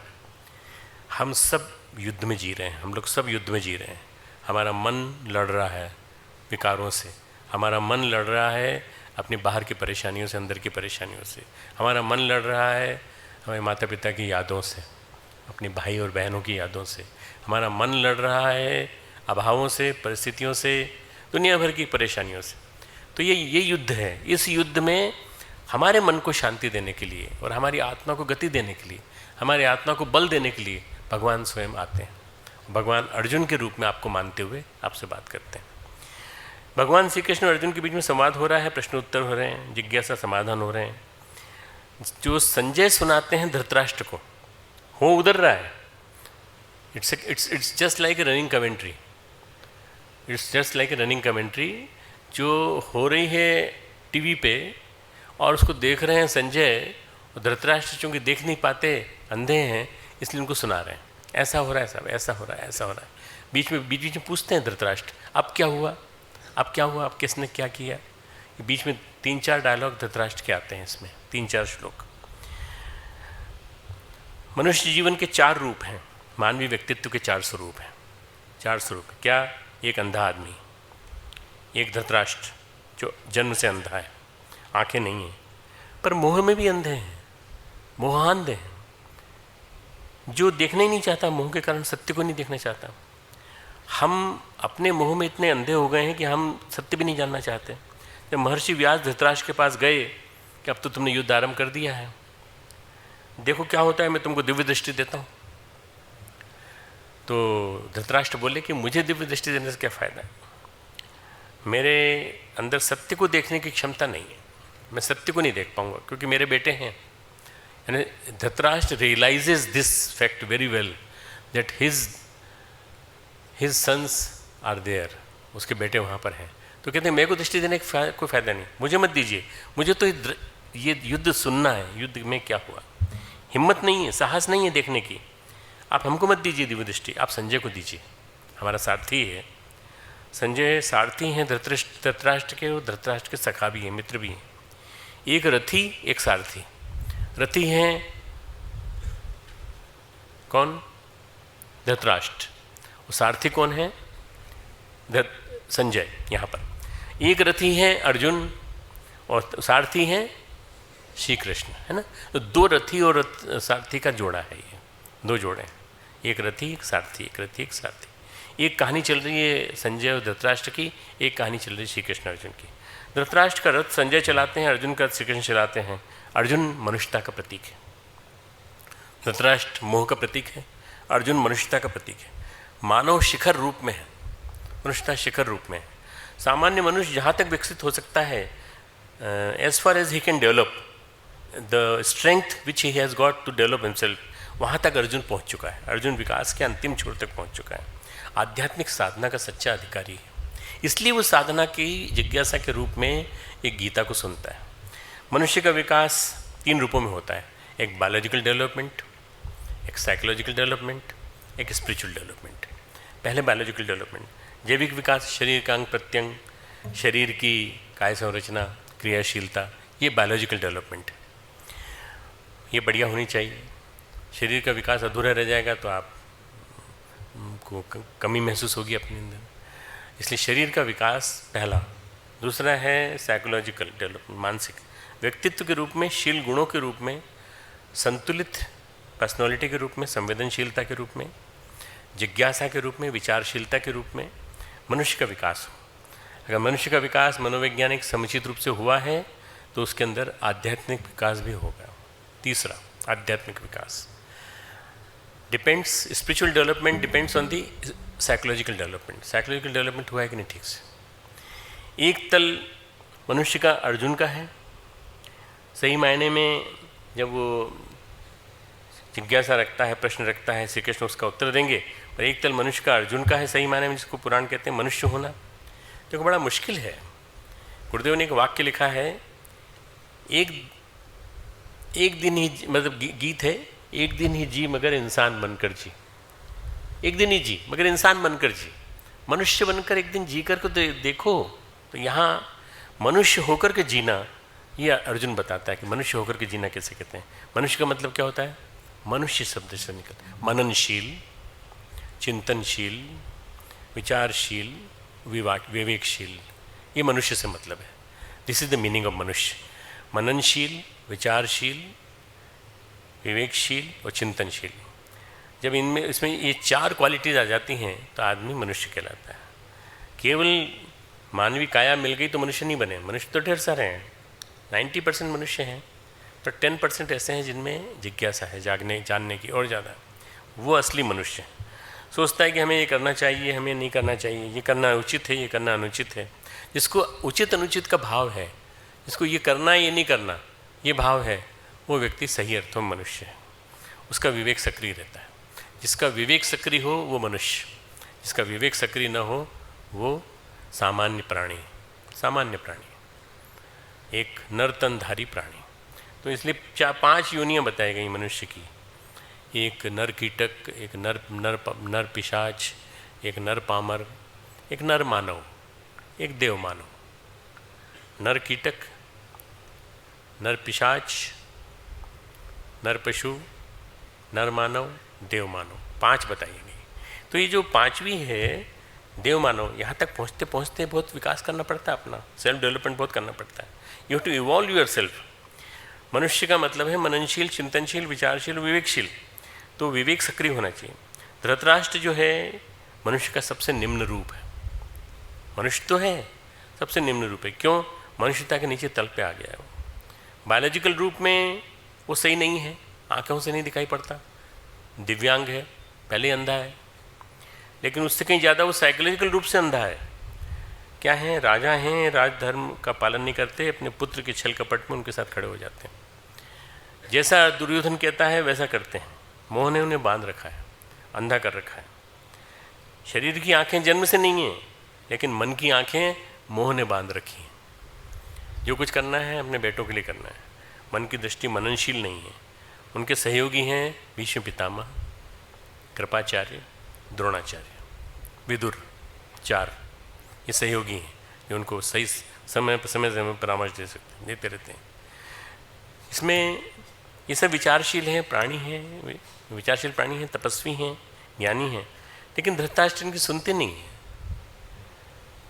हम सब युद्ध में जी रहे हैं, हम लोग सब युद्ध में जी रहे हैं। हमारा मन लड़ रहा है विकारों से, हमारा मन लड़ रहा है अपनी बाहर की परेशानियों से, अंदर की परेशानियों से। हमारा मन लड़ रहा है हमारे माता पिता की यादों से, अपने भाई और बहनों की यादों से। हमारा मन लड़ रहा है अभावों से, परिस्थितियों से, दुनिया भर की परेशानियों से। तो ये युद्ध है। इस युद्ध में हमारे मन को शांति देने के लिए और हमारी आत्मा को गति देने के लिए, हमारी आत्मा को बल देने के लिए भगवान स्वयं आते हैं। भगवान अर्जुन के रूप में आपको मानते हुए आपसे बात करते हैं। भगवान श्री कृष्ण और अर्जुन के बीच में संवाद हो रहा है, प्रश्न उत्तर हो रहे हैं, जिज्ञासा समाधान हो रहे हैं। जो संजय सुनाते हैं धृतराष्ट्र को, हो उधर रहा है। It's just like a running commentary. It's just like a running commentary जो हो रही है टीवी पे, और उसको देख रहे हैं संजय। और धृतराष्ट्र चूँकि देख नहीं पाते, अंधे हैं, इसलिए उनको सुना रहे हैं। ऐसा हो रहा है साहब, ऐसा हो रहा है, ऐसा हो रहा है। बीच में पूछते हैं धृतराष्ट्र, अब क्या हुआ, अब क्या हुआ, अब किसने क्या किया। बीच में 3-4 डायलॉग धृतराष्ट्र के आते हैं इसमें, 3-4 श्लोक। मनुष्य जीवन के 4 रूप हैं, मानवीय व्यक्तित्व के 4 स्वरूप हैं। 4 स्वरूप क्या? एक अंधा आदमी, एक धृतराष्ट्र जो जन्म से अंधा है, आंखें नहीं हैं, पर मोह में भी अंधे हैं, मोहांध हैं, जो देखना ही नहीं चाहता, मोह के कारण सत्य को नहीं देखना चाहता। हम अपने मोह में इतने अंधे हो गए हैं कि हम सत्य भी नहीं जानना चाहते। जब महर्षि व्यास धृतराष्ट्र के पास गए कि अब तो तुमने युद्ध आरंभ कर दिया है, देखो क्या होता है, मैं तुमको दिव्य दृष्टि देता हूँ। तो धृतराष्ट्र बोले कि मुझे दिव्य दृष्टि देने से क्या फ़ायदा है, मेरे अंदर सत्य को देखने की क्षमता नहीं है, मैं सत्य को नहीं देख पाऊँगा क्योंकि मेरे बेटे हैं। यानी Dhritarashtra realises this fact very well that his sons are there, उसके बेटे वहाँ पर हैं। तो कहते हैं मेरे को दृष्टि देने का कोई फ़ायदा नहीं, मुझे मत दीजिए, मुझे तो ये युद्ध सुनना है, युद्ध में क्या हुआ। हिम्मत नहीं है, साहस नहीं है देखने की, आप हमको मत दीजिए दिव्य दृष्टि, आप संजय को दीजिए, हमारा सारथी है। संजय सारथी हैं धृतराष्ट्र के, और धृतराष्ट्र के सखा भी हैं, मित्र भी हैं। एक रथी, एक सारथी। रथी हैं कौन? धृतराष्ट्र। और सारथी कौन है? संजय। यहाँ पर एक रथी है अर्जुन और सारथी हैं श्री कृष्ण, है ना। तो 2 रथी और सारथी का जोड़ा है, ये 2 जोड़े हैं, एक रथी एक सारथी, एक रथी एक सारथी। एक कहानी चल रही है संजय और धृतराष्ट्र की, एक कहानी चल रही है श्री कृष्ण अर्जुन की। धृतराष्ट्र का रथ संजय चलाते हैं, अर्जुन का रथ श्री कृष्ण चलाते हैं। अर्जुन मनुष्यता का प्रतीक है, धृतराष्ट्र मोह का प्रतीक है, अर्जुन मनुष्यता का प्रतीक है। मानव शिखर रूप में है, मनुष्यता शिखर रूप में है। सामान्य मनुष्य जहाँ तक विकसित हो सकता है, as far as he can develop the strength which he has got to develop himself, वहाँ तक अर्जुन पहुँच चुका है। अर्जुन विकास के अंतिम छोर तक पहुँच चुका है, आध्यात्मिक साधना का सच्चा अधिकारी है। इसलिए वो साधना की जिज्ञासा के रूप में एक गीता को सुनता है। मनुष्य का विकास 3 रूपों में होता है, एक बायोलॉजिकल डेवलपमेंट, एक साइकोलॉजिकल डेवलपमेंट, एक स्पिरिचुअल डेवलपमेंट। पहले बायोलॉजिकल डेवलपमेंट, जैविक विकास, शरीर का अंग प्रत्यंग, शरीर की काय संरचना, क्रियाशीलता, ये बायोलॉजिकल डेवलपमेंट है। ये बढ़िया होनी चाहिए। शरीर का विकास अधूरा रह जाएगा तो आपको कमी महसूस होगी अपने अंदर, इसलिए शरीर का विकास पहला। दूसरा है साइकोलॉजिकल डेवलपमेंट, मानसिक व्यक्तित्व के रूप में, शील गुणों के रूप में, संतुलित पर्सनालिटी के रूप में, संवेदनशीलता के रूप में, जिज्ञासा के रूप में, विचारशीलता के रूप में मनुष्य का विकास हो। अगर मनुष्य का विकास मनोवैज्ञानिक समुचित रूप से हुआ है तो उसके अंदर आध्यात्मिक विकास भी होगा। तीसरा, आध्यात्मिक विकास depends, spiritual development depends on the psychological development. Psychological development हुआ है कि नहीं ठीक से? एक तल मनुष्य का अर्जुन का है, सही मायने में जब वो जिज्ञासा रखता है, प्रश्न रखता है, श्री कृष्ण उसका उत्तर देंगे। और एक तल मनुष्य का अर्जुन का है, सही मायने में जिसको पुराण कहते हैं मनुष्य होना, जो बड़ा मुश्किल है। गुरुदेव ने एक वाक्य लिखा है, एक दिन ही, मतलब गीत है, एक दिन ही जी मगर इंसान बनकर जी। एक दिन ही जी मगर इंसान बनकर जी, मनुष्य बनकर एक दिन जी कर को देखो। तो यहाँ मनुष्य होकर के जीना, ये अर्जुन बताता है कि मनुष्य होकर के जीना कैसे कहते हैं। मनुष्य का मतलब क्या होता है? मनुष्य शब्द से निकल, मननशील, चिंतनशील, विचारशील, विवेकशील, ये मनुष्य से मतलब है। This is the meaning of मनुष्य। मननशील, विचारशील, विवेकशील और चिंतनशील। जब इनमें इसमें ये चार क्वालिटीज आ जाती हैं तो आदमी मनुष्य कहलाता है। केवल मानवीय काया मिल गई तो मनुष्य नहीं बने। मनुष्य तो ढेर सारे हैं, 90% मनुष्य हैं, तो 10% ऐसे हैं जिनमें जिज्ञासा है, जानने की और ज़्यादा। वो असली मनुष्य है। सोचता है कि हमें ये करना चाहिए, हमें नहीं करना चाहिए, ये करना उचित है, ये करना अनुचित है। जिसको उचित अनुचित का भाव है, जिसको ये करना ये नहीं करना ये भाव है, वो व्यक्ति सही अर्थों में मनुष्य है। उसका विवेक सक्रिय रहता है। जिसका विवेक सक्रिय हो वो मनुष्य, जिसका विवेक सक्रिय न हो वो सामान्य प्राणी, सामान्य प्राणी, एक नरतनधारी प्राणी। तो इसलिए 5 योनियाँ बताई गई मनुष्य की। एक नर कीटक, एक नर पिशाच, एक नर पामर, एक नर मानव, एक देव मानव। नर कीटक, नर पिशाच, नर पशु, नर मानव, देव मानव, 5 बताई गई। तो ये जो 5वीं है देव मानव, यहाँ तक पहुँचते पहुँचते बहुत विकास करना पड़ता है, अपना सेल्फ डेवलपमेंट बहुत करना पड़ता है। You have to evolve yourself. मनुष्य का मतलब है मननशील, चिंतनशील, विचारशील, विवेकशील। तो विवेक सक्रिय होना चाहिए। धृतराष्ट्र जो है मनुष्य का सबसे निम्न रूप है। मनुष्य तो है, सबसे निम्न रूप है। क्यों? मनुष्यता के नीचे तल पे आ गया है वो। बायोलॉजिकल रूप में वो सही नहीं है, आँखों से नहीं दिखाई पड़ता, दिव्यांग है, पहले अंधा है। लेकिन उससे कहीं ज़्यादा वो साइकोलॉजिकल रूप से अंधा है। क्या है? राजा हैं, राजधर्म का पालन नहीं करते, अपने पुत्र के छल कपट में उनके साथ खड़े हो जाते हैं। जैसा दुर्योधन कहता है वैसा करते हैं। मोह ने उन्हें बांध रखा है, अंधा कर रखा है। शरीर की आंखें जन्म से नहीं हैं, लेकिन मन की आंखें मोह ने बांध रखी हैं। जो कुछ करना है अपने बेटों के लिए करना है। मन की दृष्टि मननशील नहीं है। उनके सहयोगी हैं भीष्म पितामह, कृपाचार्य, द्रोणाचार्य, विदुर, 4 ये सहयोगी हैं जो उनको सही समय पर परामर्श देते रहते हैं। इसमें ये सब विचारशील हैं, प्राणी हैं, विचारशील प्राणी हैं, तपस्वी हैं, ज्ञानी हैं। लेकिन धृतराष्ट्र इनकी सुनते नहीं हैं।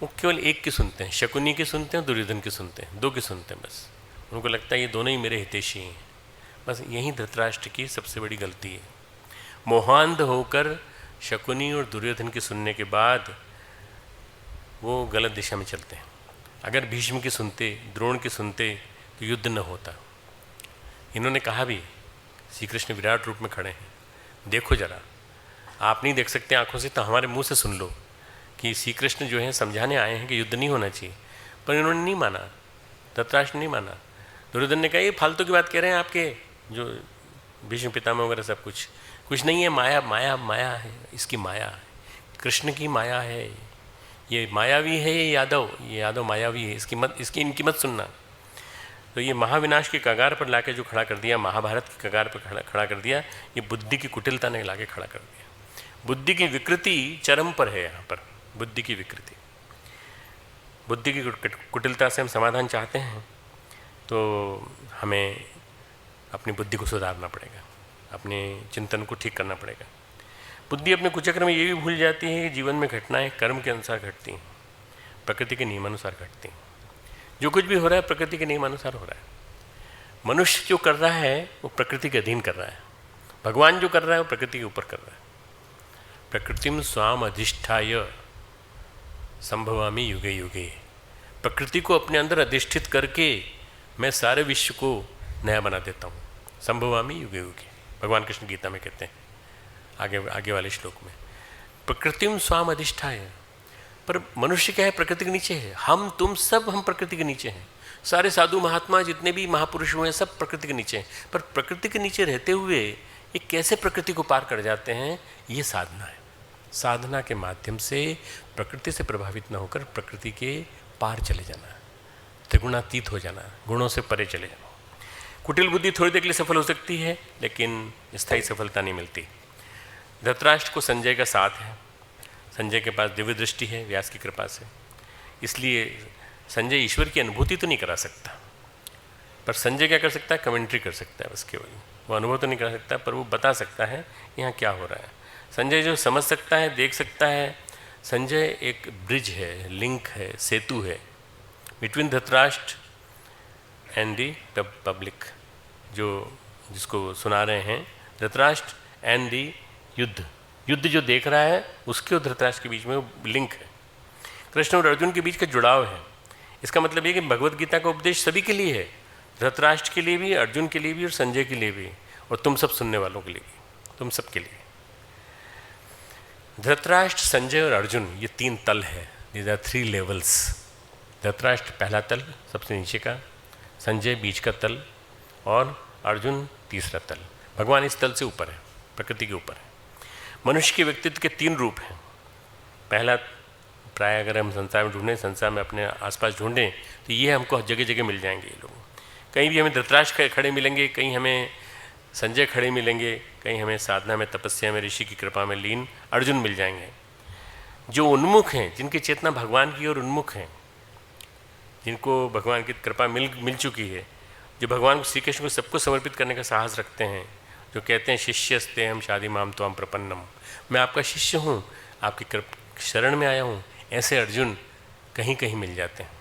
वो केवल एक की सुनते हैं, शकुनी की सुनते हैं, दुर्योधन की सुनते हैं, 2 की सुनते हैं बस। उनको लगता है ये दोनों ही मेरे हितैषी हैं। बस यही धृतराष्ट्र की सबसे बड़ी गलती है। मोहांध होकर शकुनी और दुर्योधन की सुनने के बाद वो गलत दिशा में चलते हैं। अगर भीष्म की सुनते, द्रोण की सुनते तो युद्ध न होता। इन्होंने कहा भी, श्री कृष्ण विराट रूप में खड़े हैं, देखो जरा, आप नहीं देख सकते आंखों से तो हमारे मुंह से सुन लो कि श्री कृष्ण जो है समझाने आए हैं कि युद्ध नहीं होना चाहिए। पर इन्होंने नहीं माना, धृतराष्ट्र नहीं माना। दुर्योधन ने कहा ये फालतू की बात कह रहे हैं आपके जो भीष्म पितामह वगैरह, सब कुछ नहीं है, माया माया माया है, इसकी माया है, कृष्ण की माया है, ये मायावी है, ये यादव मायावी है, इनकी मत सुनना। तो ये महाविनाश के कगार पर लाके जो खड़ा कर दिया, महाभारत के कगार पर खड़ा कर दिया, ये बुद्धि की कुटिलता ने लाके खड़ा कर दिया। बुद्धि की विकृति चरम पर है यहाँ पर। बुद्धि की विकृति, बुद्धि की कुटिलता से हम समाधान चाहते हैं तो हमें अपनी बुद्धि को सुधारना पड़ेगा, अपने चिंतन को ठीक करना पड़ेगा। बुद्धि अपने कुचक्र में ये भी भूल जाती है कि जीवन में घटनाएं कर्म के अनुसार घटती हैं, प्रकृति के नियमानुसार घटती हैं। जो कुछ भी हो रहा है प्रकृति के नियमानुसार हो रहा है। मनुष्य जो कर रहा है वो प्रकृति के अधीन कर रहा है। भगवान जो कर रहा है वो प्रकृति के ऊपर कर रहा है। प्रकृतिम स्वाम अधिष्ठाय संभवामि युगे युगे। प्रकृति को अपने अंदर अधिष्ठित करके मैं सारे विश्व को नया बना देता हूँ। संभवामि युगे युगे, भगवान कृष्ण गीता में कहते हैं आगे वाले श्लोक में। प्रकृतिम स्वाम अधिष्ठाय, पर मनुष्य क्या है? प्रकृति के नीचे है। हम तुम सब हम प्रकृति के नीचे हैं। सारे साधु महात्मा जितने भी महापुरुष हुए हैं सब प्रकृति के नीचे हैं। पर प्रकृति के नीचे रहते हुए ये कैसे प्रकृति को पार कर जाते हैं? ये साधना है। साधना के माध्यम से प्रकृति से प्रभावित न होकर प्रकृति के पार चले जाना, त्रिगुणातीत हो जाना, गुणों से परे चले जाना। कुटिल बुद्धि थोड़ी देर के लिए सफल हो सकती है, लेकिन स्थायी सफलता नहीं मिलती। धृतराष्ट्र को संजय का साथ है। संजय के पास दिव्य दृष्टि है व्यास की कृपा से, इसलिए संजय ईश्वर की अनुभूति तो नहीं करा सकता, पर संजय क्या कर सकता है? कमेंट्री कर सकता है बस केवल। वो अनुभव तो नहीं कर सकता, पर वो बता सकता है यहाँ क्या हो रहा है। संजय जो समझ सकता है, देख सकता है। संजय एक ब्रिज है, लिंक है, सेतु है between Dhritarashtra and the public, जिसको सुना रहे हैं, धृतराष्ट्र एंड दी युद्ध जो देख रहा है उसके और धृतराष्ट्र के बीच में वो लिंक है। कृष्ण और अर्जुन के बीच का जुड़ाव है। इसका मतलब ये कि भगवत गीता का उपदेश सभी के लिए है, धृतराष्ट्र के लिए भी, अर्जुन के लिए भी और संजय के लिए भी, और तुम सब सुनने वालों के लिए भी, तुम सब के लिए। धृतराष्ट्र, संजय और अर्जुन ये 3 तल है। These are 3 levels. धृतराष्ट्र पहला तल सबसे नीचे का, संजय बीच का तल और अर्जुन तीसरा तल। भगवान इस तल से ऊपर है, प्रकृति के ऊपर है। मनुष्य के व्यक्तित्व के 3 रूप हैं। पहला, प्राय अगर हम संसार में ढूंढें, संसार में अपने आसपास ढूंढें, तो ये हमको जगह जगह मिल जाएंगे ये लोग। कहीं भी हमें धृतराष्ट्र खड़े मिलेंगे, कहीं हमें संजय खड़े मिलेंगे, कहीं हमें साधना में, तपस्या में, ऋषि की कृपा में लीन अर्जुन मिल जाएंगे। जो उन्मुख हैं, जिनकी चेतना भगवान की ओर उन्मुख हैं, जिनको भगवान की कृपा मिल चुकी है, जो भगवान श्री कृष्ण को सबको समर्पित करने का साहस रखते हैं, जो कहते हैं शिष्यस्ते हम शादी माम त्वाम प्रपन्नम, मैं आपका शिष्य हूँ, आपकी शरण में आया हूँ, ऐसे अर्जुन कहीं कहीं मिल जाते हैं।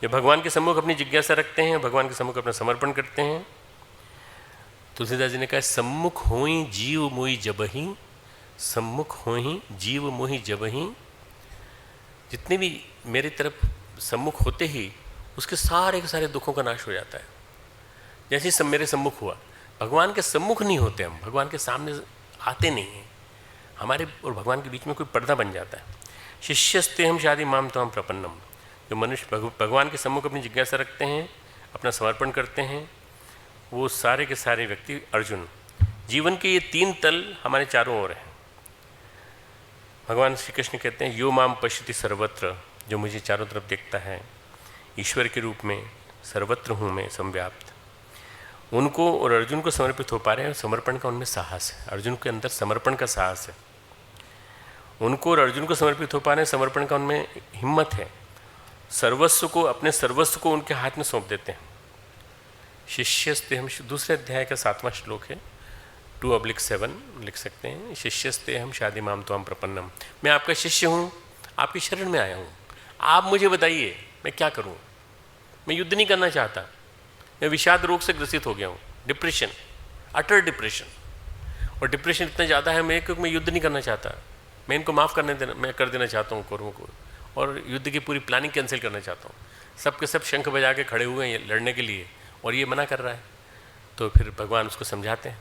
जो भगवान के सम्मुख अपनी जिज्ञासा रखते हैं, भगवान के सम्मुख अपना समर्पण करते हैं। तुलसीदास जी ने कहा, सम्मुख होई जीव मोहि जबहि, सम्मुख होई जीव मोहि जबहि। जितने भी मेरी तरफ सम्मुख होते ही उसके सारे के सारे दुखों का नाश हो जाता है। जैसे ही सब मेरे सम्मुख हुआ, भगवान के सम्मुख नहीं होते हम, भगवान के सामने आते नहीं हैं, हमारे और भगवान के बीच में कोई पर्दा बन जाता है। शिष्यस्ते हम शादी माम त्वाम प्रपन्नम। जो मनुष्य भगवान के सम्मुख अपनी जिज्ञासा रखते हैं, अपना समर्पण करते हैं, वो सारे के सारे व्यक्ति अर्जुन। जीवन के ये 3 तल हमारे चारों ओर हैं। भगवान श्री कृष्ण कहते हैं, यो माम पश्यति सर्वत्र, जो मुझे चारों तरफ देखता है, ईश्वर के रूप में सर्वत्र हूँ मैं संव्याप्त। उनको और अर्जुन को समर्पित हो पा रहे हैं। समर्पण का उनमें साहस है, अर्जुन के अंदर समर्पण का साहस है। उनको और अर्जुन को समर्पित हो पा रहे हैं, समर्पण का उनमें हिम्मत है। सर्वस्व को, अपने सर्वस्व को उनके हाथ में सौंप देते हैं। शिष्यस्ते हम, दूसरे अध्याय का 7वां श्लोक है, 2/7 लिख सकते हैं। शिष्यस्ते हम शादी माम त्वाम प्रपन्नम, मैं आपका शिष्य हूँ, आपकी शरण में आया हूँ, आप मुझे बताइए मैं क्या करूँ। मैं युद्ध नहीं करना चाहता, मैं विषाद रोग से ग्रसित हो गया हूँ, डिप्रेशन, अटर डिप्रेशन। और डिप्रेशन इतना ज़्यादा है मैं, क्योंकि मैं युद्ध नहीं करना चाहता, मैं इनको माफ़ मैं कर देना चाहता हूँ कौरवों को, और युद्ध की पूरी प्लानिंग कैंसिल करना चाहता हूँ। सब के सब शंख बजा के खड़े हुए हैं लड़ने के लिए, और ये मना कर रहा है। तो फिर भगवान उसको समझाते हैं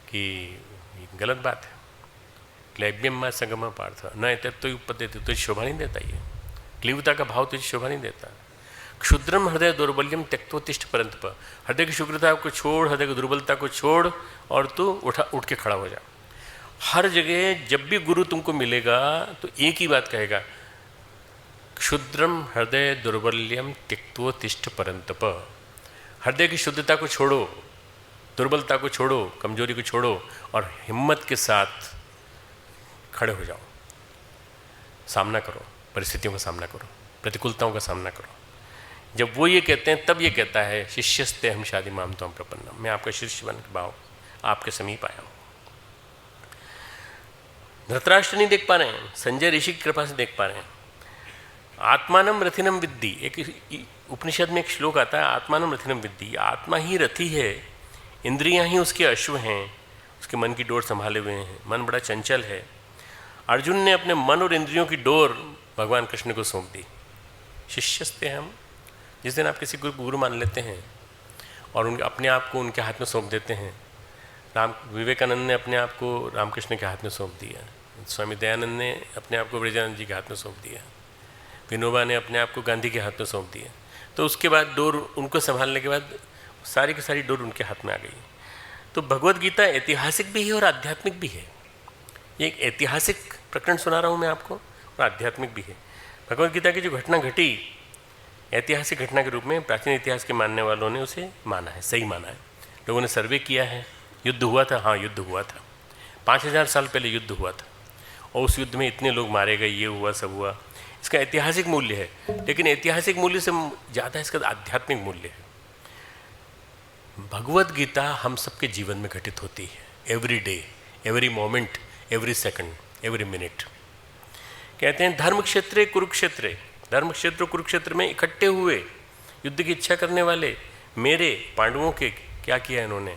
कि गलत बात है। क्लैब्यम मा संगमा पार्थ न तत्व तो उपदेते, तुझे शोभा नहीं देता, ये क्लीवता का भाव तुझे शोभा नहीं देता। क्षुद्रम हृदय दौर्बल्यम त्यक्तोत्तिष्ठ परंतप, हृदय की शुक्रता को छोड़, हृदय की दुर्बलता को छोड़, और तू उठ के खड़ा हो जा। हर जगह जब भी गुरु तुमको मिलेगा तो एक ही बात कहेगा, क्षुद्रम हृदय दुर्बल्यम त्यक्तोत्तिष्ठ परंतप। हृदय की शुद्धता को छोड़ो, दुर्बलता को छोड़ो, कमजोरी को छोड़ो, और हिम्मत के साथ खड़े हो जाओ, सामना करो, परिस्थितियों का सामना करो, प्रतिकूलताओं का सामना करो। जब वो ये कहते हैं, तब ये कहता है, शिष्यस्ते हम शादी माम त्वाम प्रपन्नम, मैं आपका शिष्य बन के भाव आपके समीप आया हूँ। धृतराष्ट्र नहीं देख पा रहे हैं, संजय ऋषि की कृपा से देख पा रहे हैं। आत्मानम रथिनम विद्धि, एक उपनिषद में एक श्लोक आता है, आत्मानम रथिनम विद्धि। आत्मा ही रथी है, इंद्रियां ही उसके अश्व हैं, उसके मन की डोर संभाले हुए हैं, मन बड़ा चंचल है। अर्जुन ने अपने मन और इंद्रियों की डोर भगवान कृष्ण को सौंप दी। शिष्यस्ते हम, जिस दिन आप किसी को गुरु मान लेते हैं और उनके अपने आप को उनके हाथ में सौंप देते हैं। विवेकानंद ने अपने आप को रामकृष्ण के हाथ में सौंप दिया, स्वामी दयानंद ने अपने आप को ब्रजानंद जी के हाथ में सौंप दिया, विनोबा ने अपने आप को गांधी के हाथ में सौंप दिया। तो उसके बाद डोर उनको संभालने के बाद सारी की सारी डोर उनके हाथ में आ गई। तो भगवत गीता ऐतिहासिक भी है और आध्यात्मिक भी है। ये एक ऐतिहासिक प्रकरण सुना रहा हूँ मैं आपको और आध्यात्मिक भी है। भगवत गीता की जो घटना घटी ऐतिहासिक घटना के रूप में प्राचीन इतिहास के मानने वालों ने उसे माना है, सही माना है। लोगों ने सर्वे किया है। युद्ध हुआ था, हाँ युद्ध हुआ था, 5000 साल पहले युद्ध हुआ था और उस युद्ध में इतने लोग मारे गए, ये हुआ सब हुआ। इसका ऐतिहासिक मूल्य है, लेकिन ऐतिहासिक मूल्य से ज़्यादा इसका आध्यात्मिक मूल्य है। भगवत गीता हम सबके जीवन में घटित होती है, every day, every moment, every second, every minute. कहते हैं धर्म क्षेत्रे कुरुक्षेत्रे, धर्म क्षेत्र कुरुक्षेत्र में इकट्ठे हुए युद्ध की इच्छा करने वाले मेरे पांडवों के क्या किया इन्होंने,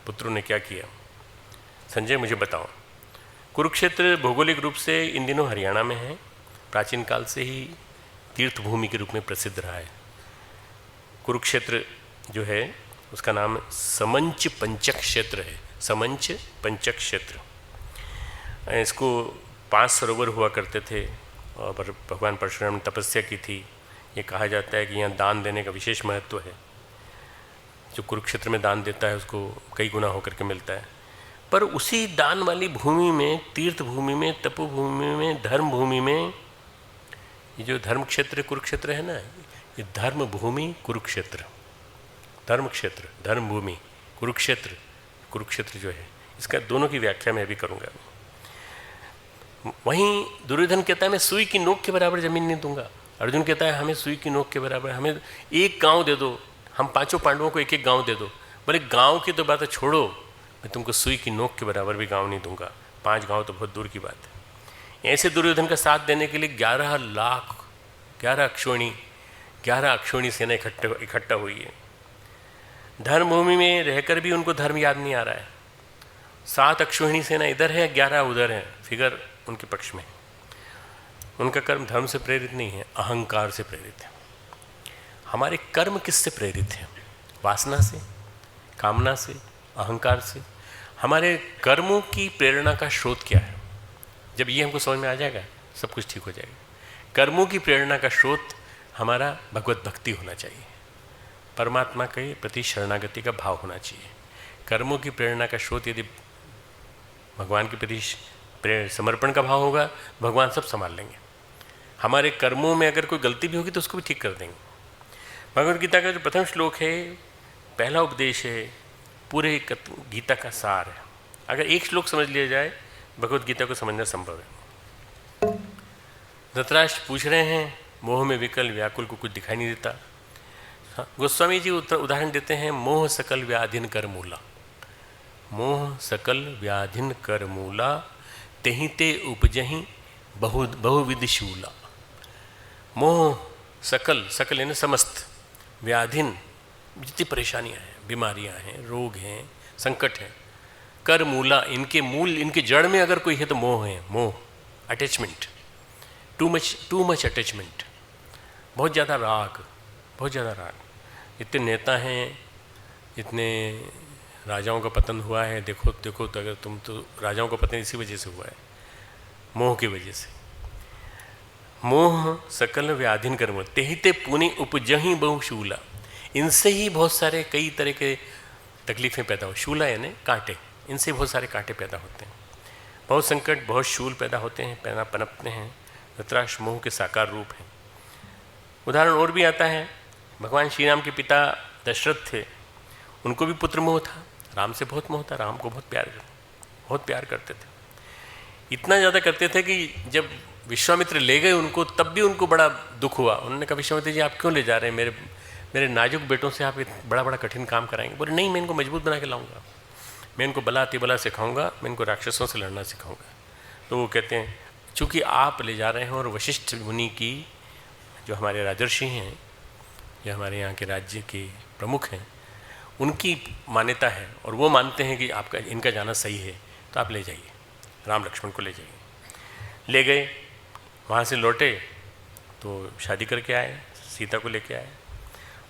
पुत्रों ने क्या किया। संजय मुझे बताओ। कुरुक्षेत्र भौगोलिक रूप से इन दिनों हरियाणा में है, प्राचीन काल से ही तीर्थ भूमि के रूप में प्रसिद्ध रहा है। कुरुक्षेत्र जो है उसका नाम समंच पंचक क्षेत्र है, समंच पंचक क्षेत्र। इसको 5 सरोवर हुआ करते थे और भगवान परशुराम ने तपस्या की थी। ये कहा जाता है कि यहाँ दान देने का विशेष महत्व है। जो कुरुक्षेत्र में दान देता है उसको कई गुना होकर के मिलता है। पर उसी दान वाली भूमि में, तीर्थ भूमि में, तपोभूमि में, धर्म भूमि में, ये जो धर्म क्षेत्र कुरुक्षेत्र है ना, ये धर्म भूमि कुरुक्षेत्र, धर्म क्षेत्र, धर्म भूमि, कुरुक्षेत्र, कुरुक्षेत्र जो है, इसका दोनों की व्याख्या मैं अभी करूँगा। वहीं दुर्योधन कहता है मैं सुई की नोक के बराबर जमीन नहीं दूंगा। अर्जुन कहता है हमें सुई की नोक के बराबर, हमें एक गांव दे दो, हम 5 पांडवों को एक एक गांव दे दो। बोले गांव की तो बात छोड़ो, मैं तुमको सुई की नोक के बराबर भी गांव नहीं दूंगा, 5 गांव तो बहुत दूर की बात है। ऐसे दुर्योधन का साथ देने के लिए 11 लाख 11 अक्षोणी सेना इकट्ठा हुई है। धर्मभूमि में रहकर भी उनको धर्म याद नहीं आ रहा है। 7 अक्षोहिणी सेना इधर है, 11 उधर है, फिगर उनके पक्ष में। उनका कर्म धर्म से प्रेरित नहीं है, अहंकार से प्रेरित है। हमारे कर्म किससे प्रेरित है? वासना से, कामना से, अहंकार से। हमारे कर्मों की प्रेरणा का स्रोत क्या है? जब ये हमको समझ में आ जाएगा सब कुछ ठीक हो जाएगा। कर्मों की प्रेरणा का स्रोत हमारा भगवत भक्ति होना चाहिए, परमात्मा के प्रति शरणागति का भाव होना चाहिए। कर्मों की प्रेरणा का स्रोत यदि भगवान के प्रति समर्पण का भाव होगा, भगवान सब संभाल लेंगे। हमारे कर्मों में अगर कोई गलती भी होगी तो उसको भी ठीक कर देंगे। भगवद गीता का जो प्रथम श्लोक है, पहला उपदेश है, पूरे गीता का सार है। अगर एक श्लोक समझ लिया जाए, भगवद गीता को समझना संभव है। धृतराष्ट्र पूछ रहे हैं, मोह में विकल व्याकुल को कुछ दिखाई नहीं देता। गोस्वामी जी उदाहरण देते हैं, मोह सकल व्याधिन कर मूला, मोह सकल व्याधिन कर मूला, तेहि ते उपजहि बहुविध शूला। मोह सकल, सकल यानी समस्त, व्याधिन जितनी परेशानियां हैं, बीमारियां हैं, रोग हैं, संकट हैं, कर मूला, इनके मूल, इनके जड़ में अगर कोई है तो मोह है। मोह, अटैचमेंट, टू मच अटैचमेंट, बहुत ज़्यादा राग, बहुत ज़्यादा राग। इतने नेता हैं, इतने राजाओं का पतन हुआ है, देखो देखो तो अगर तुम तो राजाओं का पतन इसी वजह से हुआ है, मोह की वजह से। मोह सकल व्याधिन कर्म तेहि ते पुनि उपजहि बहु शूला, इनसे ही बहुत सारे कई तरह के तकलीफ़ें पैदा हो। शूला यानी कांटे, इनसे बहुत सारे कांटे पैदा होते हैं, बहुत संकट, बहुत शूल पैदा होते हैं, पैदा पनपते हैं। धृतराष्ट्र मोह के साकार रूप हैं। उदाहरण और भी आता है, भगवान श्री राम के पिता दशरथ थे, उनको भी पुत्र मोह था, राम से बहुत मोह था, राम को बहुत प्यार करते थे। इतना ज़्यादा करते थे कि जब विश्वामित्र ले गए उनको, तब भी उनको बड़ा दुख हुआ। उन्होंने कहा विश्वामित्र जी आप क्यों ले जा रहे हैं, मेरे नाजुक बेटों से आप बड़ा कठिन काम कराएंगे। बोले नहीं, मैं इनको मजबूत बना के लाऊंगा, मैं इनको बला तिबला सिखाऊंगा, मैं इनको राक्षसों से लड़ना सिखाऊंगा। तो वो कहते हैं चूँकि आप ले जा रहे हैं और वशिष्ठ मुनि की, जो हमारे राजर्षि हैं, जो हमारे यहाँ के राज्य के प्रमुख हैं, उनकी मान्यता है और वो मानते हैं कि आपका इनका जाना सही है, तो आप ले जाइए, राम लक्ष्मण को ले जाइए। ले गए, वहाँ से लौटे तो शादी करके आए, सीता को लेके आए,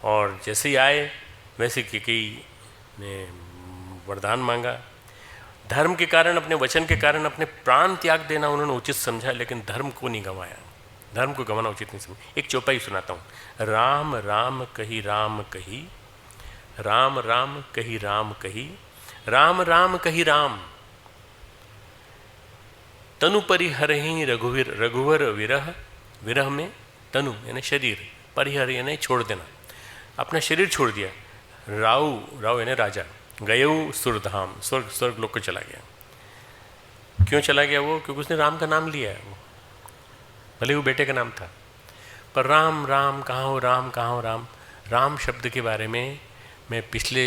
और जैसे ही आए वैसे कैकेयी ने वरदान मांगा। धर्म के कारण, अपने वचन के कारण अपने प्राण त्याग देना उन्होंने उचित समझा, लेकिन धर्म को नहीं गंवाया, धर्म को गंवाना उचित नहीं समझा। एक चौपाई सुनाता हूँ। राम राम कही राम कही, राम राम कही राम कही, राम राम कही राम, तनु परिहरहि रघुवीर, रघुवर विरह, विरह में तनु यानी शरीर, परिहर यानी छोड़ देना, अपना शरीर छोड़ दिया। राव, राव यानी राजा, गयऊ सुरधाम, स्वर्ग, स्वर्ग लोक को चला गया। क्यों चला गया वो? क्योंकि उसने राम का नाम लिया है। वो भले वो बेटे का नाम था, पर राम राम कहाँ हो, राम कहाँ हो, राम। राम शब्द के बारे में मैं पिछले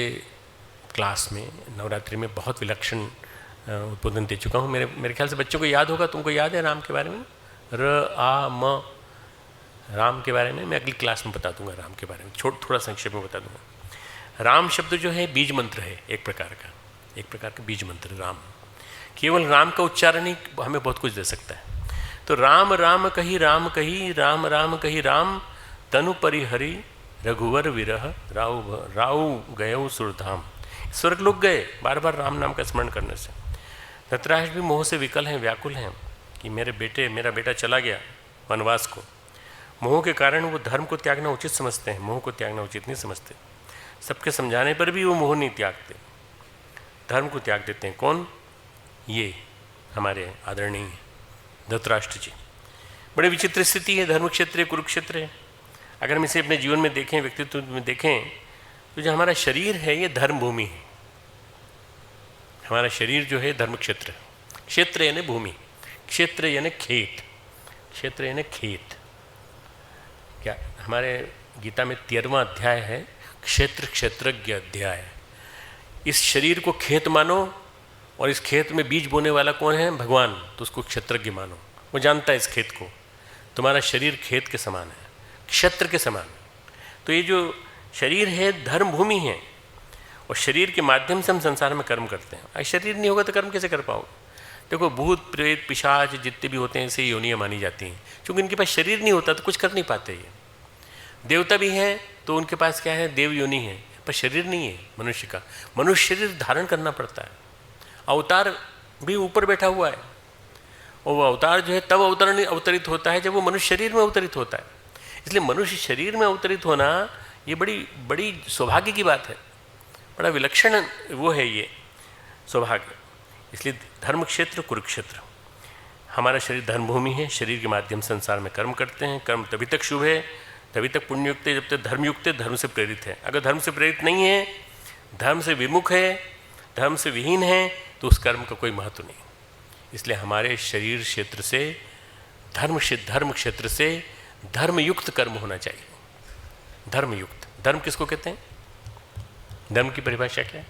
क्लास में नवरात्रि में बहुत विलक्षण उद्बोधन दे चुका हूँ। मेरे ख्याल से बच्चों को याद होगा। तुमको याद है राम के बारे में? र आ म, राम के बारे में मैं अगली क्लास में बता दूंगा। राम के बारे में थोड़ा संक्षेप में बता दूंगा। राम शब्द जो है बीज मंत्र है, एक प्रकार का बीज मंत्र। राम, केवल राम का उच्चारण ही हमें बहुत कुछ दे सकता है। तो राम राम कही राम कही, राम राम कही राम, तनु परिहरि रघुवर विरह, राव गयऊ सुरधाम। स्वर्ग लोग गए बार बार राम नाम का स्मरण करने से। धृतराष्ट्र भी मोह से विकल हैं, व्याकुल हैं कि मेरा बेटा चला गया वनवास को। मोह के कारण वो धर्म को त्यागना उचित समझते हैं, मोह को त्यागना उचित नहीं समझते। सबके समझाने पर भी वो मोह नहीं त्यागते, धर्म को त्याग देते हैं। कौन? ये हमारे आदरणीय धृतराष्ट्र जी। बड़े विचित्र स्थिति है, धर्म क्षेत्र है, कुरुक्षेत्र है। अगर हम इसे अपने जीवन में देखें, व्यक्तित्व में देखें, तो जो हमारा शरीर है ये धर्म भूमि है। हमारा शरीर जो है धर्म क्षेत्र है। क्षेत्र यानी भूमि, क्षेत्र यानी खेत, क्षेत्र यानी खेत। क्या हमारे गीता में 13वां अध्याय है क्षेत्र क्षेत्रज्ञ अध्याय। इस शरीर को खेत मानो और इस खेत में बीज बोने वाला कौन है? भगवान। तो उसको क्षेत्रज्ञ मानो, वो जानता है इस खेत को। तुम्हारा शरीर खेत के समान है, क्षेत्र के समान। तो ये जो शरीर है धर्म भूमि है, और शरीर के माध्यम से हम संसार में कर्म करते हैं। अगर शरीर नहीं होगा तो कर्म कैसे कर पाओगे? देखो, भूत प्रेत पिशाच जितने भी होते हैं ऐसे योनियाँ मानी जाती हैं, क्योंकि इनके पास शरीर नहीं होता तो कुछ कर नहीं पाते। ये देवता भी हैं तो उनके पास क्या है? देव योनि है, पर शरीर नहीं है मनुष्य का। मनुष्य शरीर धारण करना पड़ता है। अवतार भी ऊपर बैठा हुआ है, और वो अवतार जो है तब अवतरित होता है जब वो मनुष्य शरीर में अवतरित होता है। इसलिए मनुष्य शरीर में अवतरित होना ये बड़ी सौभाग्य की बात है, बड़ा विलक्षण वो है ये सौभाग्य। इसलिए धर्म क्षेत्र कुरुक्षेत्र, हमारा शरीर धर्मभूमि है। शरीर के माध्यम से संसार में कर्म करते हैं। कर्म तभी तक शुभ है, तभी तक पुण्ययुक्त है जब तक धर्मयुक्त है, धर्म से प्रेरित है। अगर धर्म से प्रेरित नहीं है, धर्म से विमुख है, धर्म से विहीन है, तो उस कर्म का कोई महत्व नहीं। इसलिए हमारे शरीर क्षेत्र से धर्म क्षेत्र से धर्मयुक्त कर्म होना चाहिए। धर्मयुक्त, धर्म किसको कहते हैं? धर्म की परिभाषा क्या है?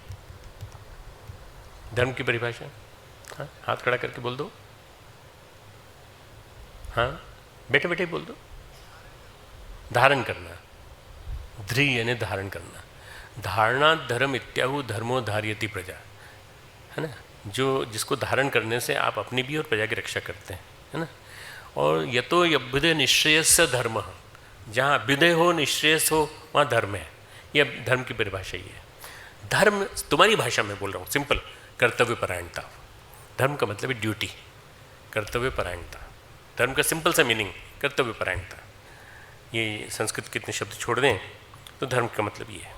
धर्म की परिभाषा, हाँ, हाथ खड़ा करके बोल दो। हाँ, बैठे बैठे बोल दो। धारण करना, ध्री यानी धारण करना। धारणा धर्म इत्याहु धर्मो धार्यति प्रजा, है ना। जो जिसको धारण करने से आप अपनी भी और प्रजा की रक्षा करते हैं, है ना। और यतो अभ्युदय निश्रेयस्य धर्म, जहाँ अभ्युदय हो निश्रेयस हो वहाँ धर्म है। ये धर्म की परिभाषा ही है। धर्म तुम्हारी भाषा में बोल रहा हूँ, सिंपल, कर्तव्य परायणता। धर्म का मतलब है ड्यूटी, कर्तव्य परायणता। धर्म का सिंपल सा मीनिंग कर्तव्य परायणता। ये संस्कृत के इतने शब्द छोड़ दें तो धर्म का मतलब ये है।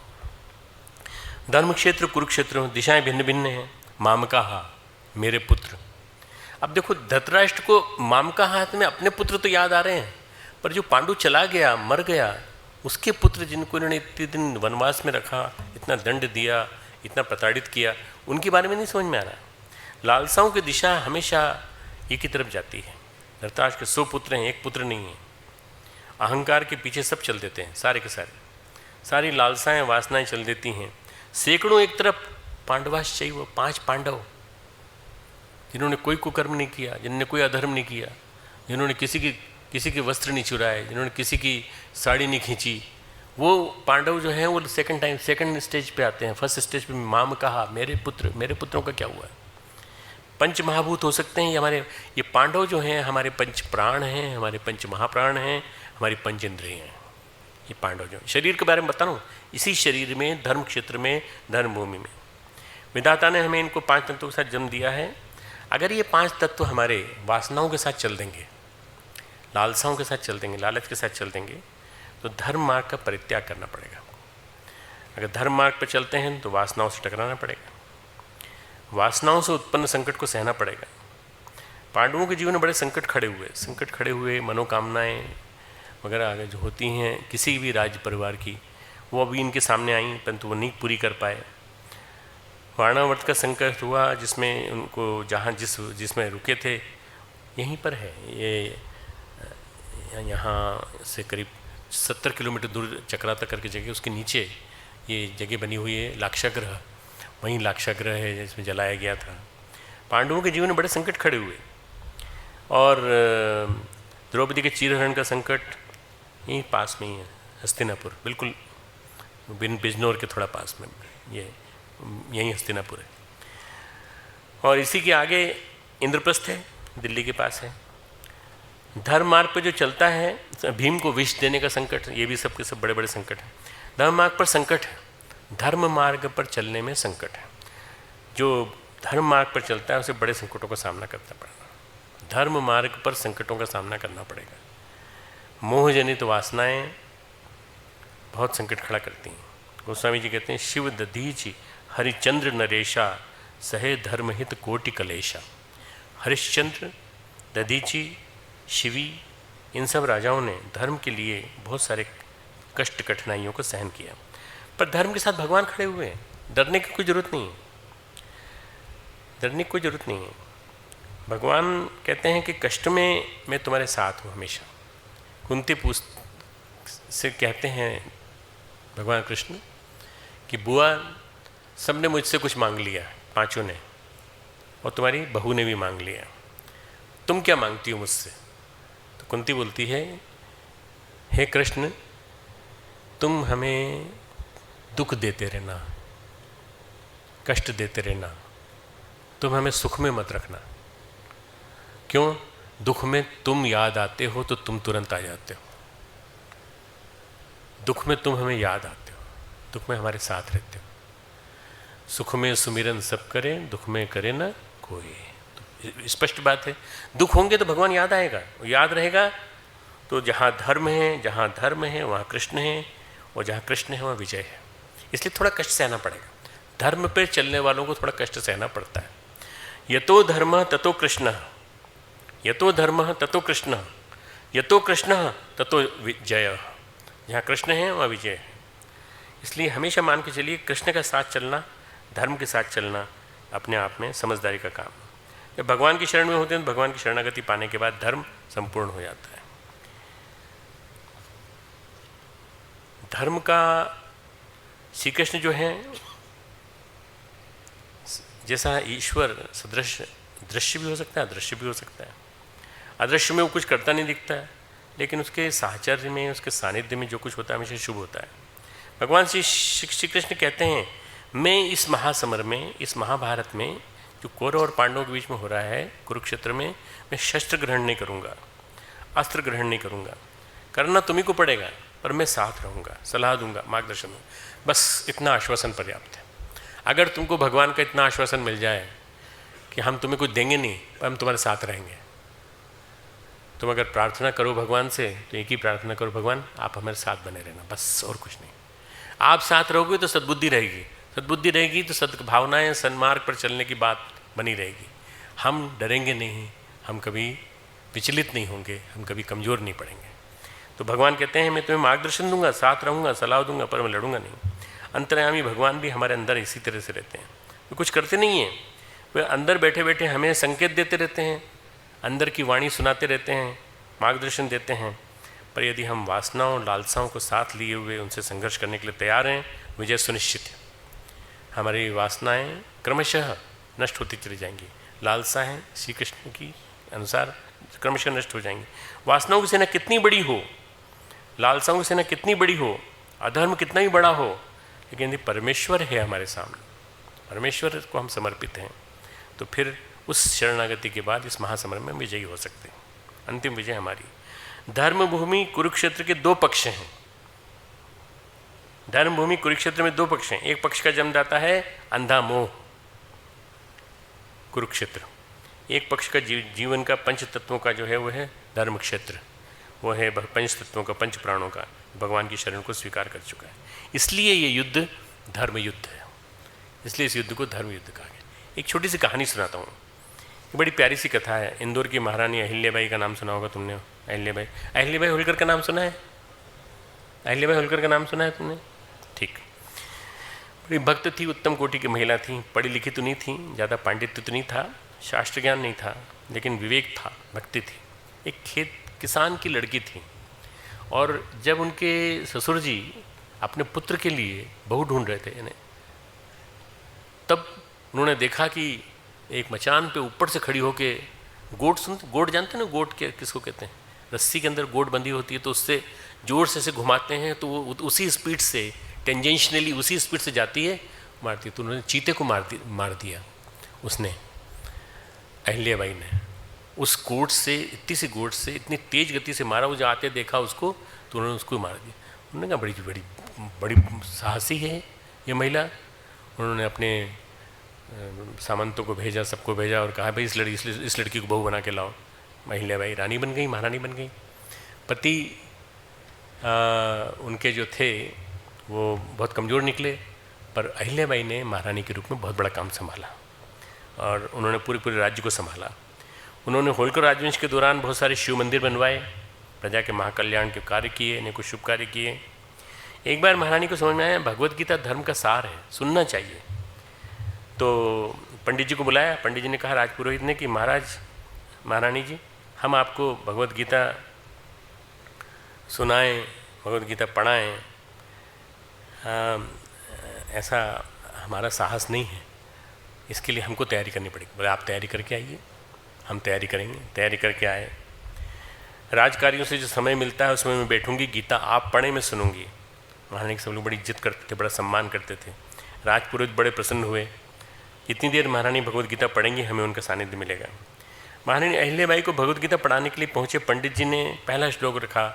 धर्म क्षेत्र कुरुक्षेत्र, दिशाएं भिन्न भिन्न हैं। मामकाहा, मेरे पुत्र। अब देखो, धृतराष्ट्र को मामकाहा में अपने पुत्र तो याद आ रहे हैं, पर जो पांडु चला गया, मर गया, उसके पुत्र जिनको इन्होंने इतने दिन वनवास में रखा, इतना दंड दिया, इतना प्रताड़ित किया, उनके बारे में नहीं समझ में आ रहा। लालसाओं की दिशा हमेशा एक ही तरफ जाती है। धृतराष्ट्र के 100 पुत्र हैं, एक पुत्र नहीं है। अहंकार के पीछे सब चल देते हैं, सारे के सारी लालसाएं वासनाएं चल देती हैं। सैकड़ों एक तरफ, पांडवाश्च चाहिए, 5 पांडव जिन्होंने कोई कुकर्म नहीं किया, जिन्होंने कोई अधर्म नहीं किया, जिन्होंने किसी के वस्त्र नहीं चुराए, जिन्होंने किसी की साड़ी नहीं खींची, वो पांडव जो हैं वो सेकंड स्टेज पे आते हैं। फर्स्ट स्टेज पे माम कहा, मेरे पुत्रों का क्या हुआ? पंच महाभूत हो सकते हैं ये पांडव जो हैं हमारे पंच प्राण हैं, हमारे पंच महाप्राण हैं, हमारी पंच इंद्रिय हैं। ये पांडव जो शरीर के बारे में बता रहा हूँ, इसी शरीर में, धर्म क्षेत्र में, धर्म भूमि में विधाता ने हमें इनको 5 तत्वों के साथ जन्म दिया है। अगर ये 5 तत्व हमारे वासनाओं के साथ चल देंगे, लालसाओं के साथ चल देंगे, लालच के साथ चल देंगे, तो धर्म मार्ग का परित्याग करना पड़ेगा। अगर धर्म मार्ग पर चलते हैं तो वासनाओं से टकराना पड़ेगा, वासनाओं से उत्पन्न संकट को सहना पड़ेगा। पांडवों के जीवन में बड़े संकट खड़े हुए, मनोकामनाएं वगैरह आगे जो होती हैं किसी भी राज्य परिवार की, वो अभी इनके सामने आई, परंतु वो नहीं पूरी कर पाए। वाणावर्त का संकट हुआ जिसमें उनको जिसमें रुके थे यहीं पर है, ये यहाँ से करीब 70 किलोमीटर दूर चक्राता करके जगह, उसके नीचे ये जगह बनी हुई है लाक्षागृह, वहीं लाक्षागृह है जिसमें जलाया गया था। पांडवों के जीवन में बड़े संकट खड़े हुए, और द्रौपदी के चीरहरण का संकट यहीं पास में ही है, हस्तिनापुर, बिल्कुल बिजनौर के थोड़ा पास में यहीं हस्तिनापुर है। और इसी के आगे इंद्रप्रस्थ है, दिल्ली के पास है। धर्म मार्ग पर जो चलता है, भीम को विष देने का संकट, ये भी सबके सब बड़े बड़े संकट हैं। धर्म मार्ग पर संकट है, धर्म मार्ग पर चलने में संकट है। जो धर्म मार्ग पर चलता है उसे बड़े संकटों का सामना करना पड़ेगा, धर्म मार्ग पर संकटों का सामना करना पड़ेगा। मोहजनित वासनाएं बहुत संकट खड़ा करती हैं। गोस्वामी जी कहते हैं, शिव दधीचि हरिचंद्र नरेशा सहे धर्महित कोटि कलेशा। हरिश्चंद्र, दधीचि, शिवी, इन सब राजाओं ने धर्म के लिए बहुत सारे कष्ट कठिनाइयों को सहन किया, पर धर्म के साथ भगवान खड़े हुए हैं। डरने की कोई ज़रूरत नहीं है, डरने की कोई ज़रूरत नहीं है। भगवान कहते हैं कि कष्ट में मैं तुम्हारे साथ हूँ हमेशा। कुंती पूछ से कहते हैं भगवान कृष्ण कि बुआ, सबने मुझसे कुछ मांग लिया, 5 ने, और तुम्हारी बहू ने भी मांग लिया, तुम क्या मांगती हो मुझसे? तो कुंती बोलती है, हे कृष्ण, तुम हमें दुख देते रहना, कष्ट देते रहना, तुम हमें सुख में मत रखना। क्यों? दुख में तुम याद आते हो तो तुम तुरंत आ जाते हो, दुख में तुम हमें याद आते हो, दुख में हमारे साथ रहते हो। सुख में सुमिरन सब करें, दुख में करे ना कोई। तो स्पष्ट बात है, दुख होंगे तो भगवान याद आएगा, याद रहेगा तो जहाँ धर्म है वहाँ कृष्ण है, और जहाँ कृष्ण है वहाँ विजय है। इसलिए थोड़ा कष्ट सहना पड़ेगा, धर्म पे चलने वालों को थोड़ा कष्ट सहना पड़ता है। यतो धर्म ततो कृष्ण, यतो धर्म ततो कृष्ण, यतो कृष्ण ततो विजय। जहाँ कृष्ण है वहाँ विजय है। इसलिए हमेशा मान के चलिए, कृष्ण का साथ चलना, धर्म के साथ चलना अपने आप में समझदारी का काम है। जब भगवान की शरण में होते हैं तो भगवान की शरणागति पाने के बाद धर्म संपूर्ण हो जाता है। धर्म का श्री कृष्ण जो है, जैसा ईश्वर सदृश दृश्य भी हो सकता है, अदृश्य भी हो सकता है। अदृश्य में वो कुछ करता नहीं दिखता है, लेकिन उसके साहचर्य में, उसके सानिध्य में जो कुछ होता है हमेशा शुभ होता है। भगवान श्री कृष्ण कहते हैं, मैं इस महासमर में, इस महाभारत में जो कौरव और पांडवों के बीच में हो रहा है कुरुक्षेत्र में, मैं शस्त्र ग्रहण नहीं करूँगा, अस्त्र ग्रहण नहीं करूँगा। करना तुम्ही को पड़ेगा, पर मैं साथ रहूँगा, सलाह दूंगा, मार्गदर्शन दूंगा। बस इतना आश्वासन पर्याप्त है। अगर तुमको भगवान का इतना आश्वासन मिल जाए कि हम तुम्हें कुछ देंगे नहीं, पर हम तुम्हारे साथ रहेंगे, तुम अगर प्रार्थना करो भगवान से तो एक ही प्रार्थना करो, भगवान आप हमारे साथ बने रहना, बस और कुछ नहीं। आप साथ रहोगे तो सद्बुद्धि रहेगी, सद्बुद्धि रहेगी तो सद्भावनाएं, सन्मार्ग पर चलने की बात बनी रहेगी। हम डरेंगे नहीं, हम कभी विचलित नहीं होंगे, हम कभी कमज़ोर नहीं पड़ेंगे। तो भगवान कहते हैं, मैं तुम्हें मार्गदर्शन दूंगा, साथ रहूँगा, सलाह दूंगा, पर मैं लड़ूंगा नहीं। अंतर्यामी भगवान भी हमारे अंदर इसी तरह से रहते हैं, वे कुछ करते नहीं हैं, वे अंदर बैठे बैठे हमें संकेत देते रहते हैं, अंदर की वाणी सुनाते रहते हैं, मार्गदर्शन देते हैं। पर यदि हम वासनाओं, लालसाओं को साथ लिए हुए उनसे संघर्ष करने के लिए तैयार हैं, विजय सुनिश्चित है। हमारी वासनाएं क्रमशः नष्ट होती चली जाएंगी, लालसाएं श्री कृष्ण की अनुसार क्रमशः नष्ट हो जाएंगी। वासनाओं की सेना कितनी बड़ी हो, लालसाओं की सेना कितनी बड़ी हो, अधर्म कितना ही बड़ा हो, लेकिन यदि परमेश्वर है हमारे सामने, परमेश्वर को हम समर्पित हैं, तो फिर उस शरणागति के बाद इस महासमर में विजयी हो सकते हैं। अंतिम विजय हमारी। धर्मभूमि कुरुक्षेत्र के दो पक्ष हैं। धर्मभूमि कुरुक्षेत्र में दो पक्ष हैं। एक पक्ष का जन्मदाता है अंधा मोह कुरुक्षेत्र, एक पक्ष का जीवन का पंच तत्वों का जो है वो है धर्म क्षेत्र, वो है पंच तत्वों का, पंच प्राणों का, भगवान की शरण को स्वीकार कर चुका है। इसलिए ये युद्ध धर्म युद्ध है, इसलिए इस युद्ध को धर्म युद्ध कहा गया। एक छोटी सी कहानी सुनाता हूँ, बड़ी प्यारी सी कथा है। इंदौर की महारानी अहिल्याबाई का नाम सुना होगा तुमने। अहिल्याबाई होलकर का नाम सुना है? अहिल्याबाई होलकर का नाम सुना है तुमने? ठीक। बड़ी भक्त थी, उत्तम कोटि की महिला थी, पढ़ी लिखी तो नहीं थी, ज़्यादा पांडित्य तो नहीं था, शास्त्र ज्ञान नहीं था, लेकिन विवेक था, भक्ति थी। एक खेत किसान की लड़की थी, और जब उनके ससुर जी अपने पुत्र के लिए बहू ढूंढ रहे थे इन्हें, तब उन्होंने देखा कि एक मचान पे ऊपर से खड़ी होके गोट जानते हैं ना, गोट के किसको कहते हैं? रस्सी के अंदर गोट बंधी होती है, तो उससे जोर से घुमाते हैं तो वो उसी स्पीड से, टेंजेंशनली उसी स्पीड से जाती है, मारती है। तो उन्होंने चीते को मार दिया उसने, अहिल्याबाई ने। उस गोट से, इतनी सी गोट से इतनी तेज गति से मारा, वो जो आते देखा उसको, तो उन्होंने उसको मार दिया। उन्होंने कहा बड़ी बड़ी बड़ी साहसी है ये महिला। उन्होंने अपने सामंतों को भेजा, सबको भेजा, और कहा भाई इस लड़की को बहू बना के लाओ। अहिल्याबाई रानी बन गई, महारानी बन गई। पति उनके जो थे वो बहुत कमज़ोर निकले, पर अहिल्याबाई ने महारानी के रूप में बहुत बड़ा काम संभाला, और उन्होंने पूरे राज्य को संभाला। उन्होंने होलकर राजवंश के दौरान बहुत सारे शिव मंदिर बनवाए, प्रजा के महाकल्याण के कार्य किए, अनेकों शुभ कार्य किए। एक बार महारानी को समझ में आया भगवत गीता धर्म का सार है, सुनना चाहिए। तो पंडित जी को बुलाया। पंडित जी ने कहा राजपुरोहित ने कि महाराज, महारानी जी, हम आपको भगवत गीता सुनाएं, भगवत गीता पढ़ाएं, ऐसा हमारा साहस नहीं है, इसके लिए हमको तैयारी करनी पड़ेगी। बोले आप तैयारी करके आइए, हम तैयारी करेंगे। तैयारी करके आए। राजकार्यों से जो समय मिलता है उसमें मैं बैठूंगी, गीता आप पढ़ें, मैं सुनूंगी। महारानी के सब लोग बड़ी इज्जत करते थे, बड़ा सम्मान करते थे। राजपुरोहित बड़े प्रसन्न हुए। इतनी देर महारानी भगवत गीता पढ़ेंगी, हमें उनका सानिध्य मिलेगा। महारानी अहिल्याबाई को भगवत गीता पढ़ाने के लिए पहुँचे। पंडित जी ने पहला श्लोक रखा,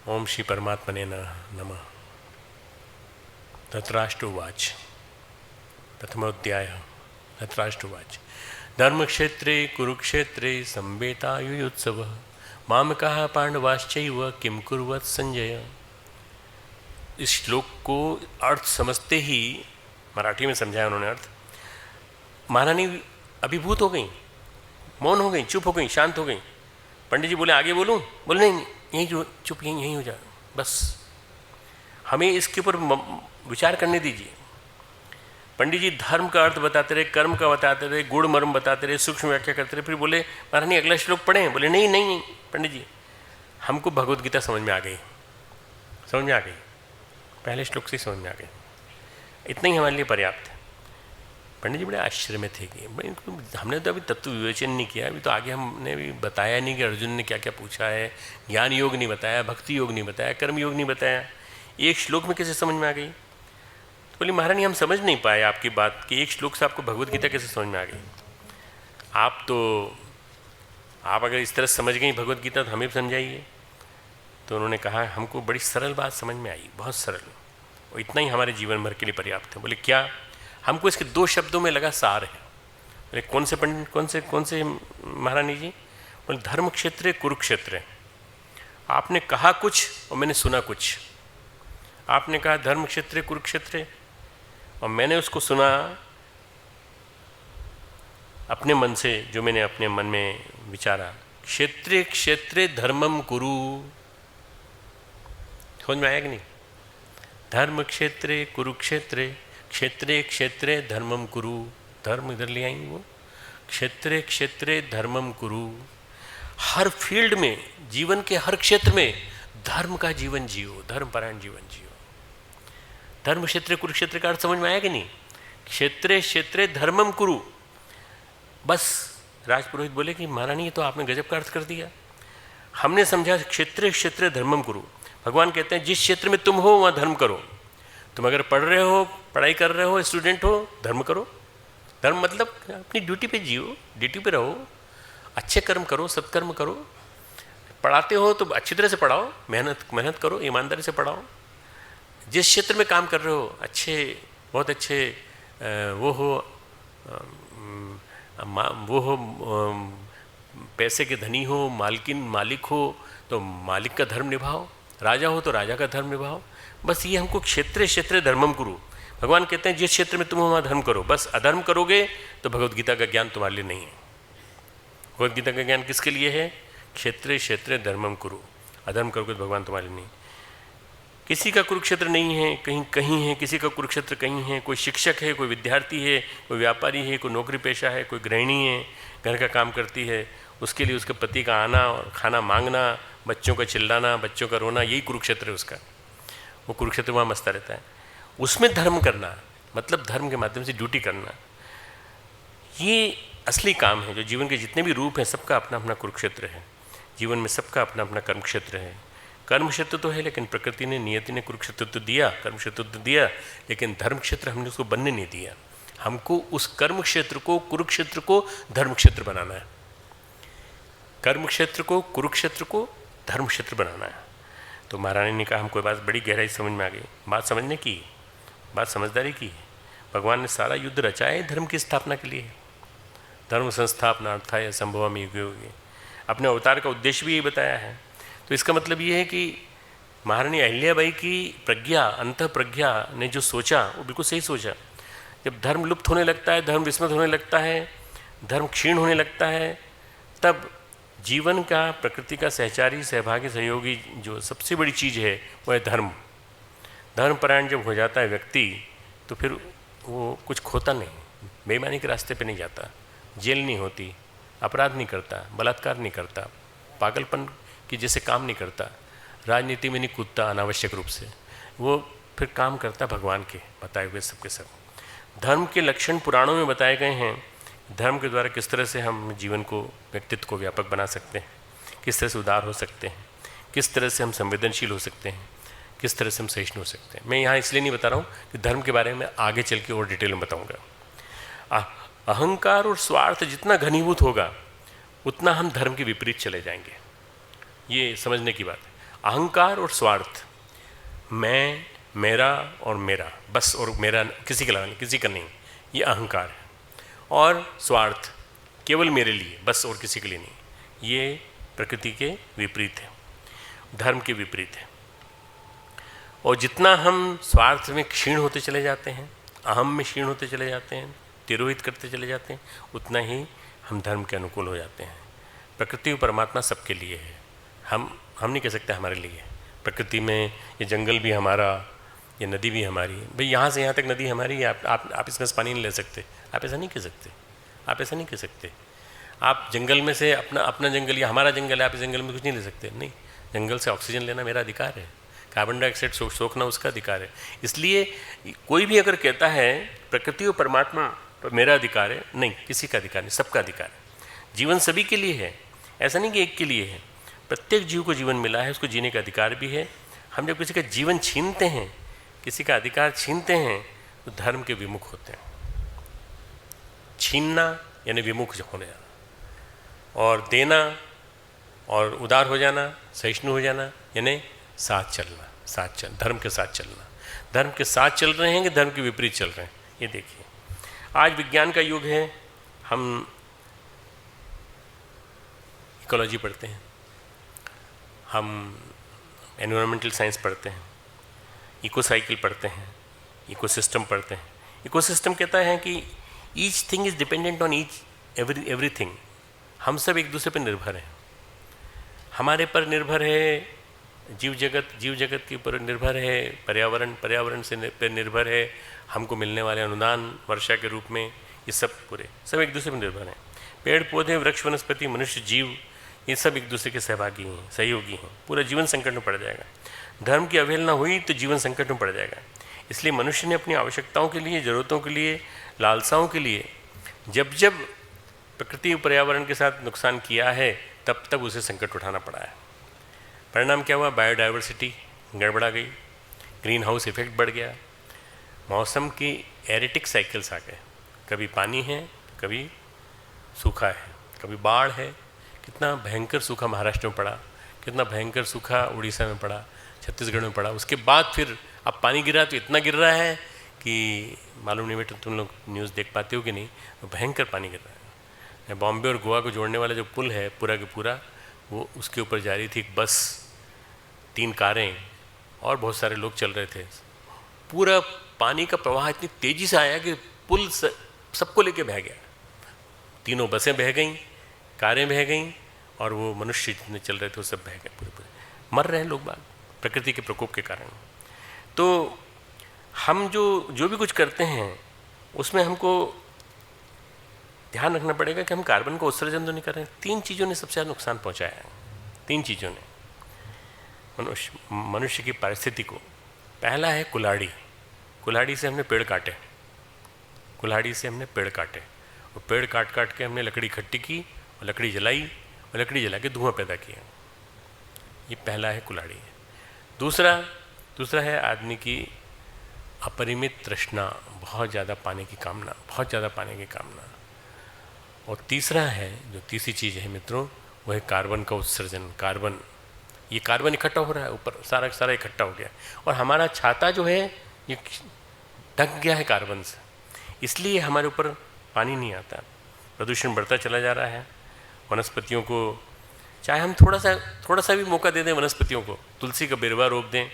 ओम श्री परमात्मने नमः। धृतराष्ट्रोवाच, प्रथमोध्याय। धृतराष्ट्रोवाच, धर्मक्षेत्रे कुरुक्षेत्रे संवेतायुयुत्सव मामकाः पांडवाश्चैव किं कुर्वत् संजय। इस श्लोक को अर्थ समझते ही, मराठी में समझाया उन्होंने अर्थ, महारानी अभिभूत हो गई, मौन हो गई, चुप हो गई, शांत हो गई। पंडित जी बोले आगे बोलूं? बोले नहीं, यहीं जो चुप, यहीं हो जा, बस हमें इसके ऊपर विचार करने दीजिए। पंडित जी धर्म का अर्थ बताते रहे, कर्म का बताते रहे, गुण मर्म बताते रहे, सूक्ष्म व्याख्या करते रहे। फिर बोले महारानी अगला श्लोक पढ़ें? बोले नहीं नहीं नहीं पंडित जी, हमको भगवत गीता समझ में आ गई, समझ में आ गई, पहले श्लोक से समझ में आ गई, इतना ही हमारे लिए पर्याप्त है। पंडित जी बड़े आश्चर्य में थे कि हमने तो अभी तत्व विवेचन नहीं किया, अभी तो आगे हमने भी बताया नहीं कि अर्जुन ने क्या क्या पूछा है, ज्ञान योग नहीं बताया, भक्ति योग नहीं बताया, कर्म योग नहीं बताया, एक श्लोक में कैसे समझ में आ गई? तो बोली महारानी हम समझ नहीं पाए आपकी बात कि एक श्लोक से आपको भगवत गीता कैसे समझ में आ गई। आप अगर इस तरह समझ गई भगवत गीता तो हमें भी समझाइए। तो उन्होंने कहा हमको बड़ी सरल बात समझ में आई, बहुत सरल, और इतना ही हमारे जीवन भर के लिए पर्याप्त है। बोले क्या? हमको इसके दो शब्दों में लगा सार है। बोले कौन से पंडित, कौन से महारानी जी? बोले धर्म क्षेत्र कुरुक्षेत्र। आपने कहा कुछ और मैंने सुना कुछ। आपने कहा धर्म क्षेत्र कुरुक्षेत्र, और मैंने उसको सुना अपने मन से, जो मैंने अपने मन में विचारा, क्षेत्रे क्षेत्रे धर्मम कुरु। समझ में आया कि नहीं? धर्म क्षेत्रे कुरुक्षेत्रे, क्षेत्रे क्षेत्रे धर्मम कुरु। धर्म इधर ले आएंगे वो, क्षेत्रे क्षेत्रे धर्मम कुरु। हर फील्ड में, जीवन के हर क्षेत्र में धर्म का जीवन जियो, धर्मपरायण जीवन जियो। धर्म क्षेत्र कुरुक्षेत्र का अर्थ समझ में आया कि नहीं? क्षेत्रे क्षेत्रे धर्मम कुरु। बस राजपुरोहित बोले कि महारानी ये तो आपने गजब का अर्थ कर दिया। हमने समझा क्षेत्रे क्षेत्रे धर्मम कुरु, भगवान कहते हैं जिस क्षेत्र में तुम हो वहाँ धर्म करो। तुम अगर पढ़ रहे हो, पढ़ाई कर रहे हो, स्टूडेंट हो, धर्म करो। धर्म मतलब अपनी ड्यूटी पे जियो, ड्यूटी पे रहो, अच्छे कर्म करो, सत्कर्म करो। पढ़ाते हो तो अच्छी तरह से पढ़ाओ, मेहनत करो, ईमानदारी से पढ़ाओ। जिस क्षेत्र में काम कर रहे हो अच्छे, बहुत अच्छे वो हो पैसे के धनी हो, मालिक हो तो मालिक का धर्म निभाओ, राजा हो तो राजा का धर्म निभाओ। बस ये हमको क्षेत्रे धर्मम कुरु। भगवान कहते हैं जिस क्षेत्र में तुम हो वहाँ धर्म करो। बस अधर्म करोगे तो भगवद गीता का ज्ञान तुम्हारे लिए नहीं है। भगवद गीता का ज्ञान किसके लिए है? क्षेत्रे धर्मम कुरु। अधर्म करोगे तो भगवान तुम्हारे लिए नहीं। किसी का कुरुक्षेत्र नहीं है, कहीं है, किसी का कुरुक्षेत्र कहीं है। कोई शिक्षक है, कोई विद्यार्थी है, कोई व्यापारी है, कोई नौकरी पेशा है, कोई गृहिणी है, घर का काम करती है, उसके लिए उसके पति का आना और खाना मांगना, बच्चों का चिल्लाना, बच्चों का रोना, यही कुरुक्षेत्र है उसका। वो कुरुक्षेत्र वहाँ मस्ता रहता है। उसमें धर्म करना मतलब धर्म के माध्यम से ड्यूटी करना, ये असली काम है। जो जीवन के जितने भी रूप हैं सबका अपना अपना कुरुक्षेत्र है। जीवन में सबका अपना अपना कर्म क्षेत्र है। कर्म क्षेत्र तो है, लेकिन प्रकृति ने, नियति ने कुरुक्षेत्र तो दिया, कर्म क्षेत्र तो दिया, लेकिन धर्म क्षेत्र हमने उसको बनने नहीं दिया। हमको उस कर्म क्षेत्र को, कुरुक्षेत्र को धर्म क्षेत्र बनाना है। कर्म क्षेत्र को, कुरुक्षेत्र को धर्म क्षेत्र बनाना है। तो महारानी ने कहा हमको बात बड़ी गहराई समझ में आ गई। बात समझने की, बात समझदारी की। भगवान ने सारा युद्ध रचा है धर्म की स्थापना के लिए। धर्म संस्थापनार्थाय संभवामि युगे युगे। अपने अवतार का उद्देश्य भी यही बताया है। तो इसका मतलब ये है कि महारानी अहिल्याबाई की प्रज्ञा, अंतः प्रज्ञा ने जो सोचा वो बिल्कुल सही सोचा। जब धर्म लुप्त होने लगता है, धर्म विस्मृत होने लगता है, धर्म क्षीण होने लगता है, तब जीवन का, प्रकृति का सहचारी, सहभागी, सहयोगी जो सबसे बड़ी चीज़ है वो है धर्म। धर्मपरायण जब हो जाता है व्यक्ति तो फिर वो कुछ खोता नहीं, बेईमानी के रास्ते पे नहीं जाता, जेल नहीं होती, अपराध नहीं करता, बलात्कार नहीं करता, पागलपन की जैसे काम नहीं करता, राजनीति में नहीं कूदता अनावश्यक रूप से। वो फिर काम करता भगवान के बताए हुए सबके सब। धर्म के लक्षण पुराणों में बताए गए हैं। धर्म के द्वारा किस तरह से हम जीवन को, व्यक्तित्व को व्यापक बना सकते हैं, किस तरह से उदार हो सकते हैं, किस तरह से हम संवेदनशील हो सकते हैं, किस तरह से हम सहिष्णु हो सकते हैं। मैं यहाँ इसलिए नहीं बता रहा हूँ कि धर्म के बारे में आगे चल के और डिटेल में बताऊँगा। अहंकार और स्वार्थ जितना घनीभूत होगा उतना हम धर्म के विपरीत चले जाएंगे। ये समझने की बात है। अहंकार और स्वार्थ, मैं, मेरा और मेरा, बस, और मेरा किसी के अलावा नहीं, किसी का नहीं, ये अहंकार है। और स्वार्थ, केवल मेरे लिए बस और किसी के लिए नहीं, ये प्रकृति के विपरीत है, धर्म के विपरीत है। और जितना हम स्वार्थ में क्षीण होते चले जाते हैं, अहम में क्षीण होते चले जाते हैं, तिरोहित करते चले जाते हैं, उतना ही हम धर्म के अनुकूल हो जाते हैं। प्रकृति और परमात्मा सबके लिए है। हम नहीं कह सकते हमारे लिए। प्रकृति में ये जंगल भी हमारा, ये नदी भी हमारी। भाई यहाँ से यहाँ तक नदी हमारी है, आप इसमें से पानी नहीं ले सकते। आप ऐसा नहीं कह सकते, आप ऐसा नहीं कह सकते। आप जंगल में से अपना जंगल या हमारा जंगल है, आप इस जंगल में कुछ नहीं ले सकते। नहीं, जंगल से ऑक्सीजन लेना मेरा अधिकार है, कार्बन डाइऑक्साइड सोखना उसका अधिकार है। इसलिए कोई भी अगर कहता है प्रकृति और परमात्मा पर मेरा अधिकार है, नहीं, किसी का अधिकार नहीं, सबका अधिकार है। जीवन सभी के लिए है, ऐसा नहीं कि एक के लिए है। प्रत्येक जीव को जीवन मिला है, उसको जीने का अधिकार भी है। हम जब किसी का जीवन छीनते हैं, किसी का अधिकार छीनते हैं, तो धर्म के विमुख होते हैं। छीनना यानी विमुख होने जाना, और देना और उदार हो जाना, सहिष्णु हो जाना यानी साथ चलना, धर्म के साथ चलना। धर्म के साथ चल रहे हैं कि धर्म के विपरीत चल रहे हैं, ये देखिए। आज विज्ञान का युग है। हम इकोलॉजी पढ़ते हैं, हम एनवायरमेंटल साइंस पढ़ते हैं, इको साइकिल पढ़ते हैं, इकोसिस्टम पढ़ते हैं। इकोसिस्टम कहता है कि each thing is dependent on everything. हम सब एक दूसरे पर निर्भर हैं। हमारे पर निर्भर है जीव जगत के ऊपर निर्भर है, पर्यावरण से पर निर्भर है, हमको मिलने वाले अनुदान वर्षा के रूप में, ये सब सब एक दूसरे पर निर्भर हैं। पेड़ पौधे, वृक्ष, वनस्पति, मनुष्य, जीव, ये सब एक दूसरे के सहभागी हैं, सहयोगी हैं। पूरा जीवन संकट में पड़ जाएगा। धर्म की अवहेलना हुई तो जीवन संकट में पड़ जाएगा। इसलिए मनुष्य ने अपनी आवश्यकताओं के लिए, ज़रूरतों के लिए, लालसाओं के लिए जब प्रकृति और पर्यावरण के साथ नुकसान किया है, तब उसे संकट उठाना पड़ा है। परिणाम क्या हुआ? बायोडाइवर्सिटी गड़बड़ा गई, ग्रीन हाउस इफेक्ट बढ़ गया, मौसम की एरिटिक साइकिल्स आ गए, कभी पानी है, कभी सूखा है, कभी बाढ़ है। कितना भयंकर सूखा महाराष्ट्र में पड़ा, कितना भयंकर सूखा उड़ीसा में पड़ा, छत्तीसगढ़ में पड़ा। उसके बाद फिर अब पानी गिरा तो इतना गिर रहा है कि मालूम नहीं बेटा तुम लोग न्यूज़ देख पाते हो कि नहीं, तो भयंकर पानी गिर रहा है। बॉम्बे और गोवा को जोड़ने वाला जो पुल है पूरा के पूरा, वो उसके ऊपर जा रही थी एक बस, 3 कारें और बहुत सारे लोग चल रहे थे। पूरा पानी का प्रवाह इतनी तेज़ी से आया कि पुल सबको लेके बह गया। 3 बसें बह गईं, कारें बह गईं और वो मनुष्य जितने चल रहे थे वो सब बह गए, पूरे मर रहे हैं लोग बाग प्रकृति के प्रकोप के कारण। तो हम जो भी कुछ करते हैं उसमें हमको ध्यान रखना पड़ेगा कि हम कार्बन का उत्सर्जन तो नहीं कर रहे हैं। 3 चीज़ों ने सबसे ज़्यादा नुकसान पहुंचाया है, 3 चीज़ों ने मनुष्य की पारिस्थिति को। पहला है कुल्हाड़ी। कुल्हाड़ी से हमने पेड़ काटे, कुल्हाड़ी से हमने पेड़ काटे और पेड़ काट काट के हमने लकड़ी इकट्ठी की और लकड़ी जलाई और लकड़ी जला के धुआं पैदा किया। ये पहला है कुल्हाड़ी। दूसरा है आदमी की अपरिमित तृष्णा, बहुत ज़्यादा पाने की कामना, बहुत ज़्यादा पाने की कामना। और तीसरा है, जो तीसरी चीज़ है मित्रों, वो है कार्बन का उत्सर्जन। कार्बन, ये कार्बन इकट्ठा हो रहा है ऊपर, सारा इकट्ठा हो गया और हमारा छाता जो है ये ढक गया है कार्बन से, इसलिए हमारे ऊपर पानी नहीं आता। प्रदूषण बढ़ता चला जा रहा है। वनस्पतियों को चाहे हम थोड़ा सा भी मौका दे दें वनस्पतियों को, तुलसी का बिरवा रोप दें,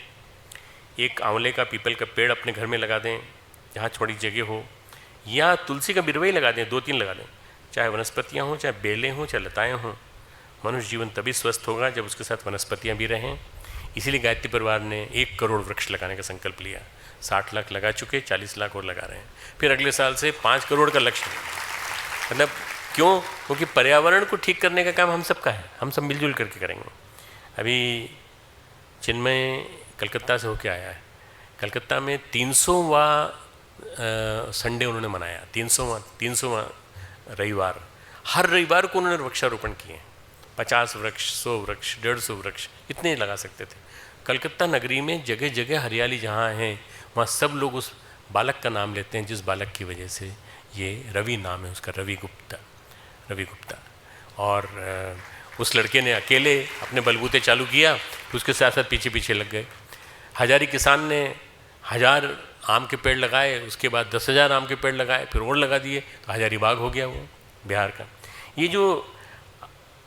एक आंवले का पीपल का पेड़ अपने घर में लगा दें जहाँ थोड़ी जगह हो, या तुलसी का बिरवा ही लगा दें, 2-3 लगा दें, चाहे वनस्पतियाँ हों, चाहे बेलें हों, चाहे लताएँ हों। मनुष्य जीवन तभी स्वस्थ होगा जब उसके साथ वनस्पतियाँ भी रहें। इसीलिए गायत्री परिवार ने 1 करोड़ वृक्ष लगाने का संकल्प लिया। 60 लाख लगा चुके, 40 लाख और लगा रहे हैं। फिर अगले साल से 5 करोड़ का लक्ष्य। मतलब क्यों? क्योंकि पर्यावरण को ठीक करने का काम हम सबका है, हम सब मिलजुल करके करेंगे। अभी चिन्मय कलकत्ता से होके आया है। कलकत्ता में 300वां संडे उन्होंने मनाया, 300वां रविवार। हर रविवार को उन्होंने वृक्षारोपण किए। 50 वृक्ष, 100 वृक्ष, 150 वृक्ष, इतने लगा सकते थे। कलकत्ता नगरी में जगह जगह हरियाली जहाँ है वहाँ सब लोग उस बालक का नाम लेते हैं जिस बालक की वजह से ये रवि नाम है उसका, रवि गुप्ता। और उस लड़के ने अकेले अपने बलबूते चालू किया, उसके साथ साथ पीछे पीछे लग गए। हजारी किसान ने 1000 आम के पेड़ लगाए, उसके बाद 10,000 आम के पेड़ लगाए, फिर और लगा दिए, तो हजारी बाग हो गया वो बिहार का। ये जो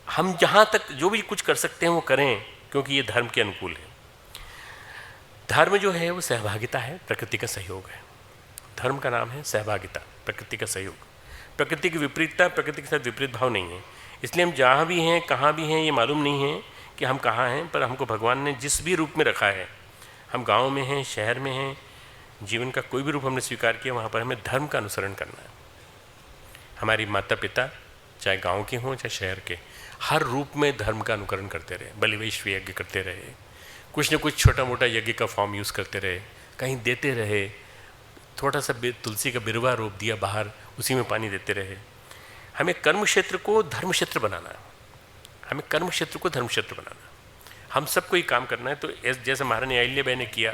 हम जहाँ तक जो भी कुछ कर सकते हैं वो करें, क्योंकि ये धर्म के अनुकूल है। धर्म जो है वो सहभागिता है, प्रकृति का सहयोग है। धर्म का नाम है सहभागिता, प्रकृति का सहयोग। प्रकृति की विपरीतता, प्रकृति के साथ विपरीत भाव नहीं है। इसलिए हम जहाँ भी हैं, कहाँ भी हैं, ये मालूम नहीं है कि हम कहाँ हैं, पर हमको भगवान ने जिस भी रूप में रखा है, हम गाँव में हैं, शहर में हैं, जीवन का कोई भी रूप हमने स्वीकार किया, वहाँ पर हमें धर्म का अनुसरण करना है। हमारी माता पिता चाहे गाँव के हों चाहे शहर के, हर रूप में धर्म का अनुकरण करते रहे, बलिवेश्व यज्ञ करते रहे, कुछ न कुछ छोटा मोटा यज्ञ का फॉर्म यूज़ करते रहे, कहीं देते रहे, थोड़ा सा तुलसी का बिरवा रोप दिया बाहर, उसी में पानी देते रहे। हमें कर्म क्षेत्र को धर्म क्षेत्र बनाना है, हमें कर्म क्षेत्र को धर्म क्षेत्र बनाना है। हम सबको ये काम करना है। तो जैसे महारानी अहिल्याबाई ने किया,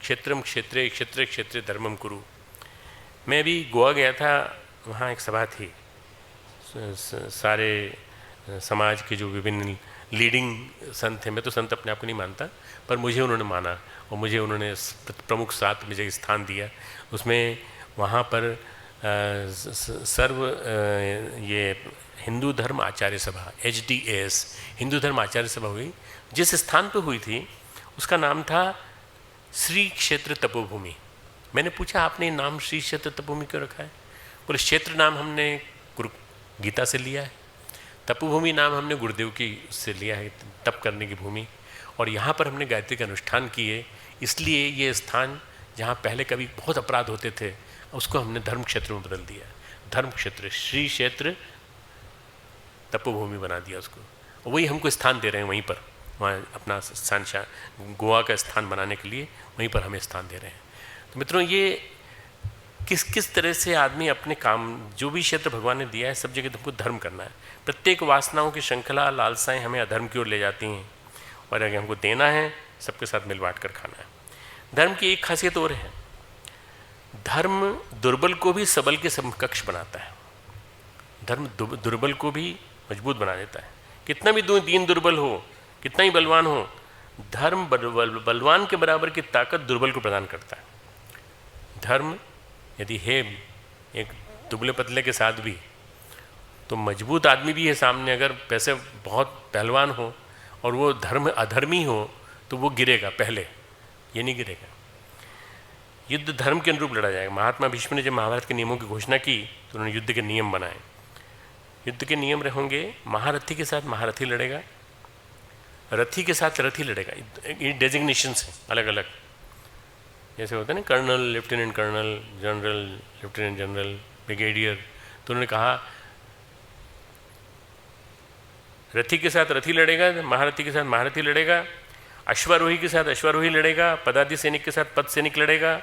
क्षेत्रम क्षेत्रे क्षेत्रे क्षेत्रे धर्मम कुरु। मैं भी गोवा गया था, वहाँ एक सभा थी, सारे समाज के जो विभिन्न लीडिंग संत हैं, मैं तो संत अपने आप को नहीं मानता, पर मुझे उन्होंने माना और मुझे उन्होंने प्रमुख 7 में जगह स्थान दिया। उसमें वहाँ पर ये हिंदू धर्म आचार्य सभा, HDAS हिंदू धर्म आचार्य सभा हुई। जिस स्थान पर हुई थी उसका नाम था श्री क्षेत्र तपोभूमि। मैंने पूछा आपने नाम श्री क्षेत्र तपोभूमि क्यों रखा है? बोले क्षेत्र नाम हमने गुरु गीता से लिया है, तपोभूमि नाम हमने गुरुदेव की से लिया है, तप करने की भूमि, और यहाँ पर हमने गायत्री का अनुष्ठान किए। इसलिए ये स्थान जहाँ पहले कभी बहुत अपराध होते थे, उसको हमने धर्म क्षेत्र में बदल दिया। धर्म क्षेत्र, श्री क्षेत्र तपोभूमि बना दिया उसको, और वही हमको स्थान दे रहे हैं वहीं पर, वहाँ अपना स्थान गोवा का स्थान बनाने के लिए वहीं पर हमें स्थान दे रहे हैं। तो मित्रों, ये किस तरह से आदमी अपने काम, जो भी क्षेत्र भगवान ने दिया है, सब जगह हमको धर्म करना है। प्रत्येक वासनाओं की श्रृंखला, लालसाएं हमें अधर्म की ओर ले जाती हैं, और अगर हमको देना है सबके साथ मिल बांट कर खाना है। धर्म की एक खासियत और है, धर्म दुर्बल को भी सबल के समकक्ष बनाता है। धर्म दुर्बल को भी मजबूत बना देता है। कितना भी दीन दुर्बल हो, कितना ही बलवान हो, धर्म बलवान के बराबर की ताकत दुर्बल को प्रदान करता है। धर्म यदि है एक दुबले पतले के साथ भी, तो मजबूत आदमी भी है सामने, अगर पैसे बहुत पहलवान हो और वो धर्म अधर्मी हो तो वो गिरेगा पहले, ये नहीं गिरेगा। युद्ध धर्म के अनुरूप लड़ा जाएगा। महात्मा भीष्म ने जब महाभारत के नियमों की घोषणा की तो उन्होंने युद्ध के नियम बनाए। युद्ध के नियम होंगे, महारथी के साथ महारथी लड़ेगा, रथी के साथ रथी लड़ेगा। ये डेजिग्नेशंस हैं अलग अलग, जैसे होता है ना colonel, lieutenant colonel, general, lieutenant general, brigadier. तो उन्होंने कहा रथी के साथ रथी लड़ेगा, महारथी के साथ महारथी लड़ेगा, अश्वारोही के साथ अश्वारोही लड़ेगा, पदाति सैनिक के साथ पद सैनिक लड़ेगा,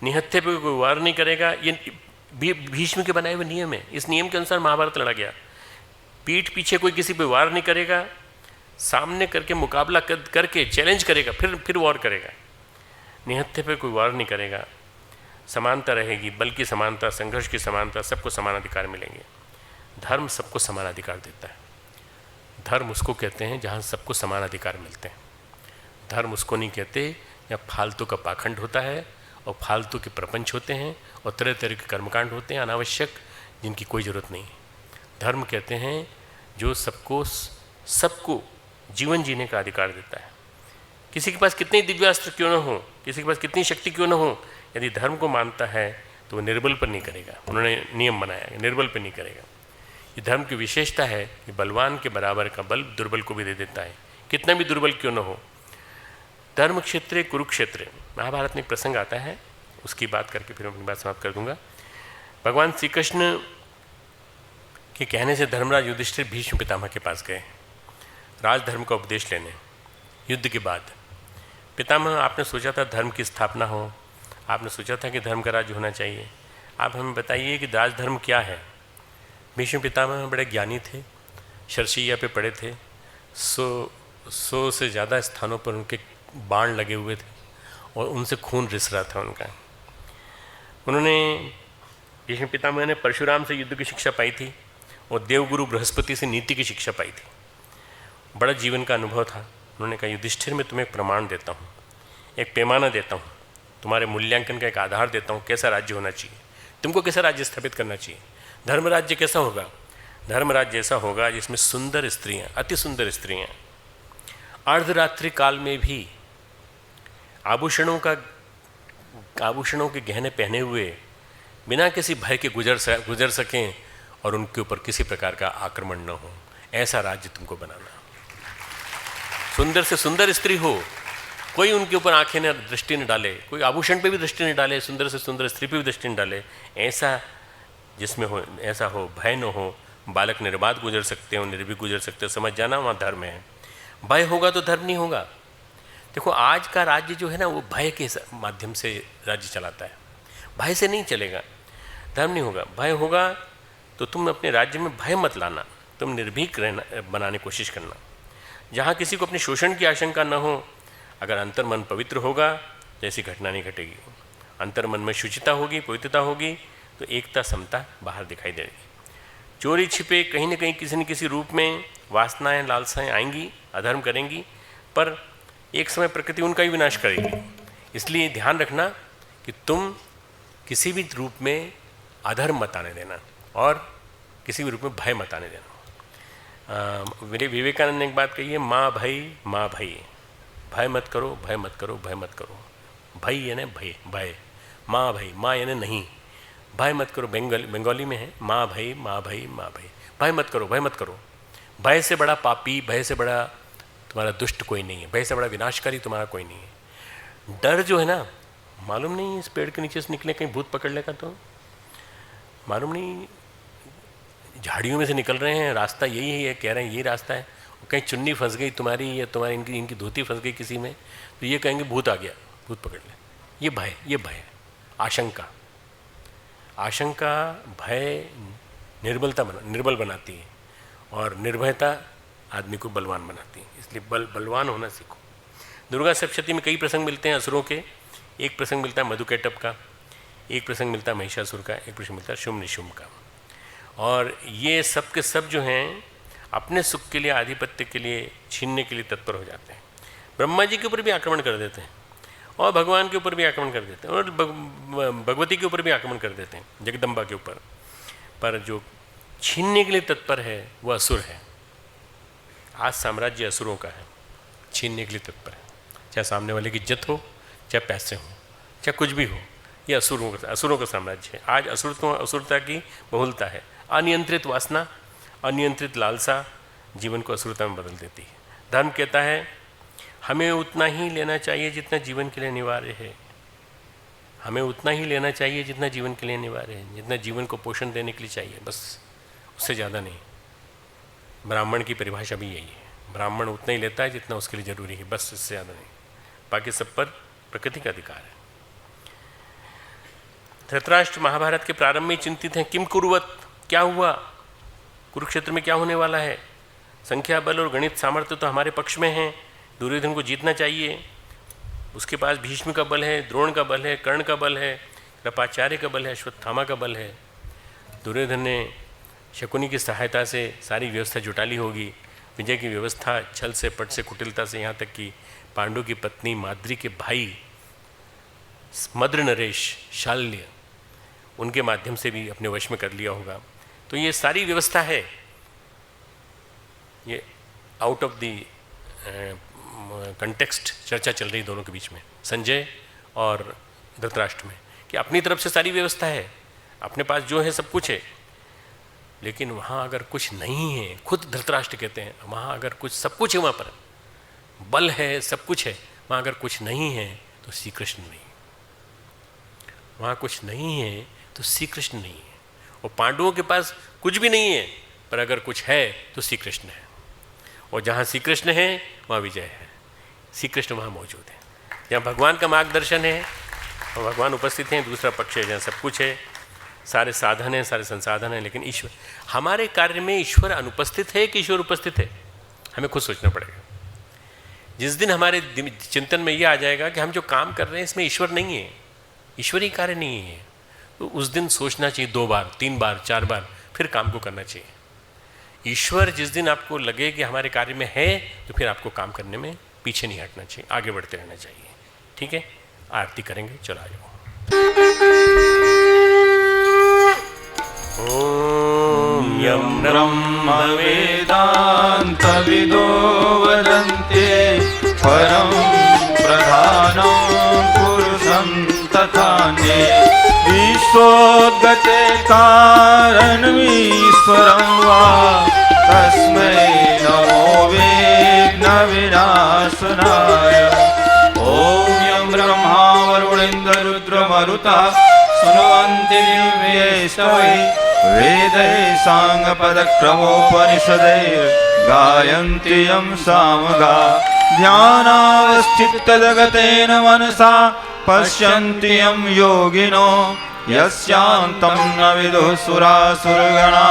निहत्थे पे कोई वार नहीं करेगा। ये भीष्म के बनाए हुए नियम है। इस नियम के अनुसार महाभारत लड़ा गया। पीठ पीछे कोई किसी पे वार नहीं करेगा, सामने करके मुकाबला करके चैलेंज करेगा, फिर वार करेगा। निहत्थे पे कोई वार नहीं करेगा, समानता रहेगी, बल की समानता, संघर्ष की समानता, सबको समान अधिकार मिलेंगे। धर्म सबको समान अधिकार देता है। धर्म उसको कहते हैं जहाँ सबको समान अधिकार मिलते हैं। धर्म उसको नहीं कहते जहाँ फालतू का पाखंड होता है और फालतू के प्रपंच होते हैं और तरह तरह के कर्मकांड होते हैं अनावश्यक, जिनकी कोई ज़रूरत नहीं है। धर्म कहते हैं जो सबको जीवन जीने का अधिकार देता है। किसी के पास कितने दिव्यास्त्र क्यों न हो, किसी के पास कितनी शक्ति क्यों न हो, यदि धर्म को मानता है तो वो निर्बल पर नहीं करेगा। उन्होंने नियम बनाया, निर्बल पर नहीं करेगा। ये धर्म की विशेषता है कि बलवान के बराबर का बल दुर्बल को भी दे देता है, कितना भी दुर्बल क्यों न हो। धर्म क्षेत्रे कुरुक्षेत्र, महाभारत में एक प्रसंग आता है, उसकी बात करके फिर अपनी बात समाप्त कर दूंगा। भगवान श्री कृष्ण के कहने से धर्मराज युधिष्ठिर भीष्म पितामह के पास गए राजधर्म का उपदेश लेने। युद्ध के बाद पितामह, आपने सोचा था धर्म की स्थापना हो, आपने सोचा था कि धर्म का राज्य होना चाहिए, आप हमें बताइए कि राजधर्म क्या है। भीष्म पितामह बड़े ज्ञानी थे, शरशैया पे पड़े थे, 100 से ज़्यादा स्थानों पर उनके बाण लगे हुए थे और उनसे खून रिस रहा था उनका। उन्होंने, भीष्म पितामह ने परशुराम से युद्ध की शिक्षा पाई थी और देवगुरु बृहस्पति से नीति की शिक्षा पाई थी। बड़ा जीवन का अनुभव था। उन्होंने कहा, युधिष्ठिर मैं तुम्हें एक प्रमाण देता हूँ, एक पैमाना देता हूँ, तुम्हारे मूल्यांकन का एक आधार देता हूँ, कैसा राज्य होना चाहिए, तुमको कैसा राज्य स्थापित करना चाहिए। धर्म राज्य कैसा होगा? धर्म राज्य ऐसा होगा जिसमें सुंदर स्त्रियाँ, अति सुंदर स्त्रियाँ, अर्धरात्रि काल में भी आभूषणों के गहने पहने हुए बिना किसी भय के गुजर सकें और उनके ऊपर किसी प्रकार का आक्रमण न हो। ऐसा राज्य तुमको बनाना। सुंदर से सुंदर स्त्री हो, कोई उनके ऊपर आंखें न दृष्टि न डाले, कोई आभूषण पे भी दृष्टि न डाले, सुंदर से सुंदर स्त्री पे भी दृष्टि न डाले। ऐसा जिसमें हो, ऐसा हो, भय न हो, बालक निर्बाध गुजर सकते हो, निर्भीक गुजर सकते हो, समझ जाना वहाँ धर्म है। भय होगा तो धर्म नहीं होगा। देखो आज का राज्य जो है ना, वो भय के माध्यम से राज्य चलाता है, भय से नहीं चलेगा, धर्म नहीं होगा। भय होगा तो तुम अपने राज्य में भय मत लाना, तुम निर्भीक रहना, बनाने की कोशिश करना, जहाँ किसी को अपने शोषण की आशंका न हो। अगर अंतर मन पवित्र होगा तो ऐसी घटना नहीं घटेगी। अंतर मन में शुचिता होगी, पवित्रता होगी, तो एकता समता बाहर दिखाई देगी। चोरी छिपे कहीं न कहीं किसी न किसी रूप में वासनाएं, लालसाएं आएंगी, अधर्म करेंगी, पर एक समय प्रकृति उनका ही विनाश करेगी। इसलिए ध्यान रखना कि तुम किसी भी रूप में अधर्म मत आने देना और किसी भी रूप में भय मत आने देना। मेरे विवेकानंद ने एक बात कही है, माँ भय माँ भय, भय मत करो, भय मत करो, भय मत करो। भय यानी भय, भय, माँ भय, माँ यानी नहीं, भय मत करो। बंगाली में है माँ भय माँ भय माँ भय, भय मत करो, भय मत करो। भय से बड़ा पापी, भय से बड़ा तुम्हारा दुष्ट कोई नहीं है, भय से बड़ा विनाशकारी तुम्हारा कोई नहीं है। डर जो है ना, मालूम नहीं इस पेड़ के नीचे से निकले कहीं भूत पकड़ लेगा, तो मालूम नहीं झाड़ियों में से निकल रहे हैं, रास्ता यही है, कह रहे हैं यही रास्ता है, कहीं चुन्नी फंस गई तुम्हारी या तुम्हारी इनकी धोती फंस गई किसी में, तो ये कहेंगे भूत आ गया, भूत पकड़ ले। ये भय, आशंका, आशंका भय निर्बल बनाती है और निर्भयता आदमी को बलवान बनाती है। इसलिए बलवान होना सीखो। दुर्गा सप्तशती में कई प्रसंग मिलते हैं असुरों के। एक प्रसंग मिलता है मधुकैटभ का, एक प्रसंग मिलता है महिषासुर का, एक प्रसंग मिलता है शुम्भ निशुम्भ का। और ये सब के सब जो हैं अपने सुख के लिए, आधिपत्य के लिए, छीनने के लिए तत्पर हो जाते हैं। ब्रह्मा जी के ऊपर भी आक्रमण कर देते हैं और भगवान के ऊपर भी आक्रमण कर देते हैं और भगवती के ऊपर भी आक्रमण कर देते हैं, जगदम्बा के ऊपर। पर जो छीनने के लिए तत्पर है वो असुर है। आज साम्राज्य असुरों का है, छीनने के लिए तत्पर है। चाहे सामने वाले की इज्जत हो, चाहे पैसे हो, चाहे कुछ भी हो, ये असुरों का साम्राज्य है। आज असुरता की बहुलता है। अनियंत्रित वासना, अनियंत्रित लालसा जीवन को असुरता में बदल देती है। धर्म कहता है हमें उतना ही लेना चाहिए जितना जीवन के लिए अनिवार्य है। हमें उतना ही लेना चाहिए जितना जीवन के लिए अनिवार्य है, जितना जीवन को पोषण देने के लिए चाहिए, बस उससे ज़्यादा नहीं। ब्राह्मण की परिभाषा भी यही है, ब्राह्मण उतना ही लेता है जितना उसके लिए जरूरी है, बस इससे ज़्यादा नहीं। बाकी सब पर प्रकृति का अधिकार है। धृतराष्ट्र महाभारत के प्रारंभ में चिंतित हैं, किम कुरुवत, क्या हुआ, कुरुक्षेत्र में क्या होने वाला है। संख्या बल और गणित सामर्थ्य तो हमारे पक्ष में है, दुर्योधन को जीतना चाहिए। उसके पास भीष्म का बल है, द्रोण का बल है, कर्ण का बल है, कृपाचार्य का बल है, अश्वत्थामा का बल है। दुर्योधन ने शकुनी की सहायता से सारी व्यवस्था जुटा ली होगी। विजय की व्यवस्था छल से, पट से, कुटिलता से, यहाँ तक कि पांडु की पत्नी माद्री के भाई मद्र नरेश, शाल्य, उनके माध्यम से भी अपने वश में कर लिया होगा। तो ये सारी व्यवस्था है, ये आउट ऑफ द कंटेक्स्ट चर्चा चल रही दोनों के बीच में, संजय और धृतराष्ट्र में, कि अपनी तरफ से सारी व्यवस्था है, अपने पास जो है सब कुछ है। लेकिन वहाँ अगर कुछ नहीं है, खुद धृतराष्ट्र कहते हैं, वहाँ अगर कुछ सब कुछ है, वहाँ पर बल है, सब कुछ है, वहाँ अगर कुछ नहीं है तो श्री कृष्ण नहीं। वहाँ कुछ नहीं है तो श्री कृष्ण नहीं है। और पांडवों के पास कुछ भी नहीं है, पर अगर कुछ है तो श्री कृष्ण है। और जहाँ श्री कृष्ण है वहाँ विजय है। श्री कृष्ण वहाँ मौजूद है। जहाँ भगवान का मार्गदर्शन है और भगवान उपस्थित हैं, दूसरा पक्ष है जहाँ सब कुछ है, सारे साधन हैं, सारे संसाधन हैं, लेकिन ईश्वर, हमारे कार्य में ईश्वर अनुपस्थित है कि ईश्वर उपस्थित है, हमें खुद सोचना पड़ेगा। जिस दिन हमारे चिंतन में यह आ जाएगा कि हम जो काम कर रहे हैं इसमें ईश्वर नहीं है, ईश्वरीय कार्य नहीं है, तो उस दिन सोचना चाहिए 2 बार, 3 बार, 4 बार, फिर काम को करना चाहिए। ईश्वर जिस दिन आपको लगे कि हमारे कार्य में है, तो फिर आपको काम करने में पीछे नहीं हटना चाहिए, आगे बढ़ते रहना चाहिए। ठीक है, आरती करेंगे, चलो आ जाओ। ओम यम ब्रह्म वेदांत विदो वदन्ते परं प्रधानं पुरुषं तथान्ये विश्वोद्गते कारणमीश्वरं वा तस्मै नमो विघ्नविनाशनाय। ॐ यं ब्रह्मा वरुणेन्द्ररुद्रमरुतः शृण्वन्ति दिव्यैस्तवैः वेदैः साङ्गपदक्रमोपनिषदैर्गायन्ति यं सामगा ध्यानावस्थितजगतेन मनसा पश्यन्ति यं योगिनो यस्यान्तं न विदुः सुरासुरगणा।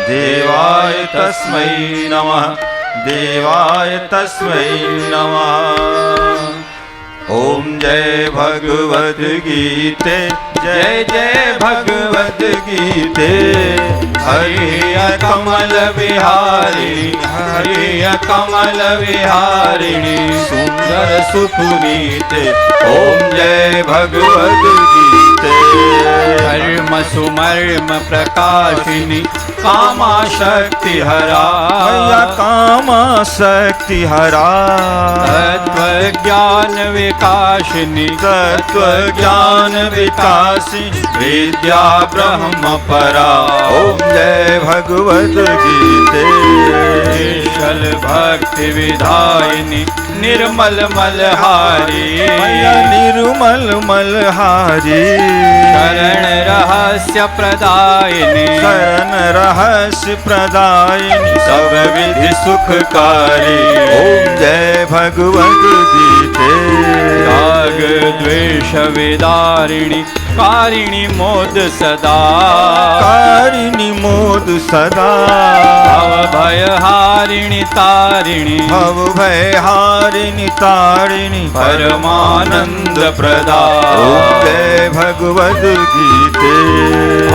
देवाय तस्मै नमः, देवाय तस्मै नमः। ओम जय भगवद गीते, जय जय भगवद गीते। हरि कमल विहारी, हरि कमल विहारिणी सुंदर सुपुनीते। ओम जय भगवद गीते। धर्म सुमर्म प्रकाशिनी कामा शक्ति हरा, कामा शक्ति हरा। तत्व ज्ञान विकासिनी, तत्व ज्ञान विकासिनी विद्या ब्रह्म परा। ओम जय भगवद गीते। निश्चल भक्ति विधायिनी निर्मल मलहारी, निर्मल मलहारी। शरण रहस्य प्रदायिनी, शरण रहस्य प्रदायिनी सब विधि सुखकारी। ओम जय भगवद गीते। राग द्वेष विदारिणी कारिणी मोद सदा, कारिणी मोद सदा, भव भय हारिणी तारिणी, भव भय हारिणी तारिणी, परमानंद प्रदा। ओम जय भगवद गीते।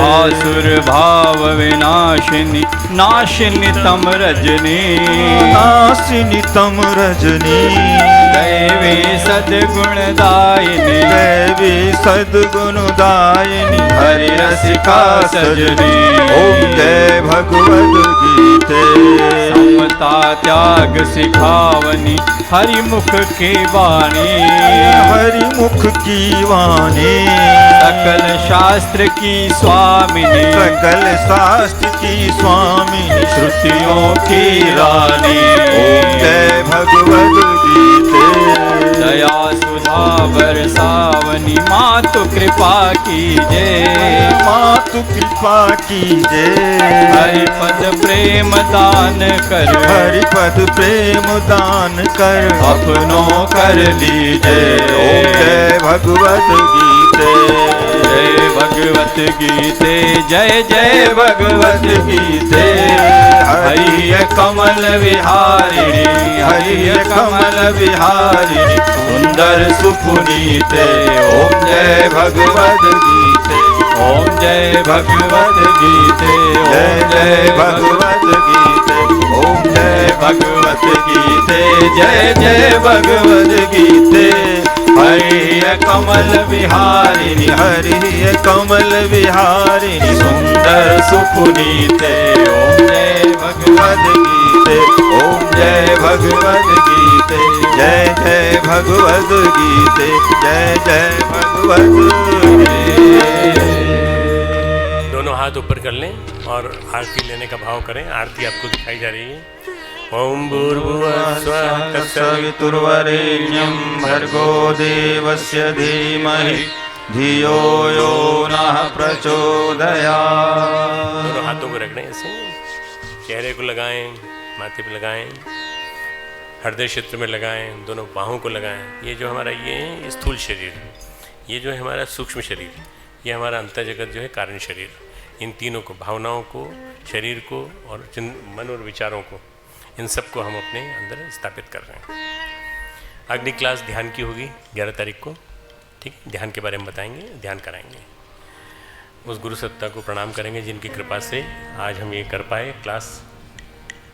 आसुर भाव विनाशिनी, नाशिनी तम रजनी, नासिनी तम रजनी, दैवी सद्गुणदायिनी, देवी सद्गुणदायिनी, हरि रसिका सजनी। ओम जय भगवद गीते। समता त्याग सिखावनी, हरि मुख की वाणी, हरि मुख की वाणी, सकल शास्त्र की स्वामिनी, सकल शास्त्र की स्वामिनी, श्रुतियों की रानी। ओम जय भगवद गीते। दया सुधा बरसावनी, मातु कृपा कीजे, मातु कृपा कीजे, हरि पद प्रेम दान कर, हरि पद प्रेम दान कर, अपनों कर लीजे। ओम जय भगवद गीते। जय भगवत गीते, जय जय भगवत गीते। हरि कमल विहारिणी, हरि कमल विहारिणी, सुंदर सुपुनीते। ओम जय भगवत गीते, ओम जय भगवत गीते, जय जय भगवद गीते। ओम जय भगवत गीते, जय जय भगवत गीते। हरि कमल विहारिणी, हरि कमल विहारिणी, सुंदर सुपुनीते। ओम जय भगवत गीते, ओम जय भगवद गीते। जय जय भगवद गीते, जय जय भगवद गीते। दोनों हाथ ऊपर कर लें और आरती लेने का भाव करें। आरती आपको दिखाई जा रही है। ओम भूर्भुवः स्वः तत्सवितुर्वरेण्यं भर्गो देवस्य धीमहि धियो यो नः प्रचोदयात्। दोनों हाथों को रख दें ऐसे, चेहरे को लगाएं, माथे पे लगाएं, हृदय क्षेत्र में लगाएं, दोनों बाहों को लगाएं। ये जो हमारा ये है स्थूल शरीर, ये जो है हमारा सूक्ष्म शरीर, ये हमारा अंतर जगत जो है कारण शरीर। इन तीनों को, भावनाओं को, शरीर को और मन और विचारों को, इन सब को हम अपने अंदर स्थापित कर रहे हैं। अगली क्लास ध्यान की होगी 11 तारीख को, ठीक है। ध्यान के बारे में बताएंगे, ध्यान कराएंगे। उस गुरु सत्ता को प्रणाम करेंगे जिनकी कृपा से आज हम ये कर पाए क्लास।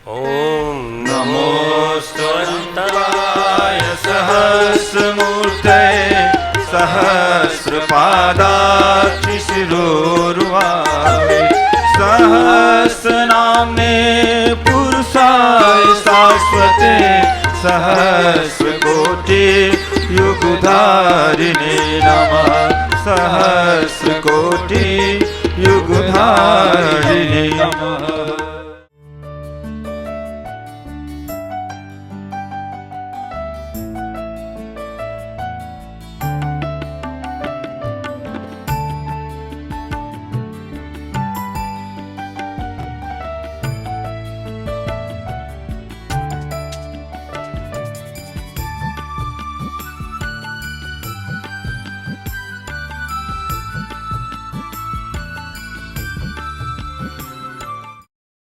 ओम नमोस्तु अनंताय सहस्रमूर्तये सहस्रपादाक्षिशिरोरुवावे सहस्रनाम्ने पुरुषाय शाश्वते सहस्रकोटि युगधारिणे नमः सहस्रकोटि युगधारिणे।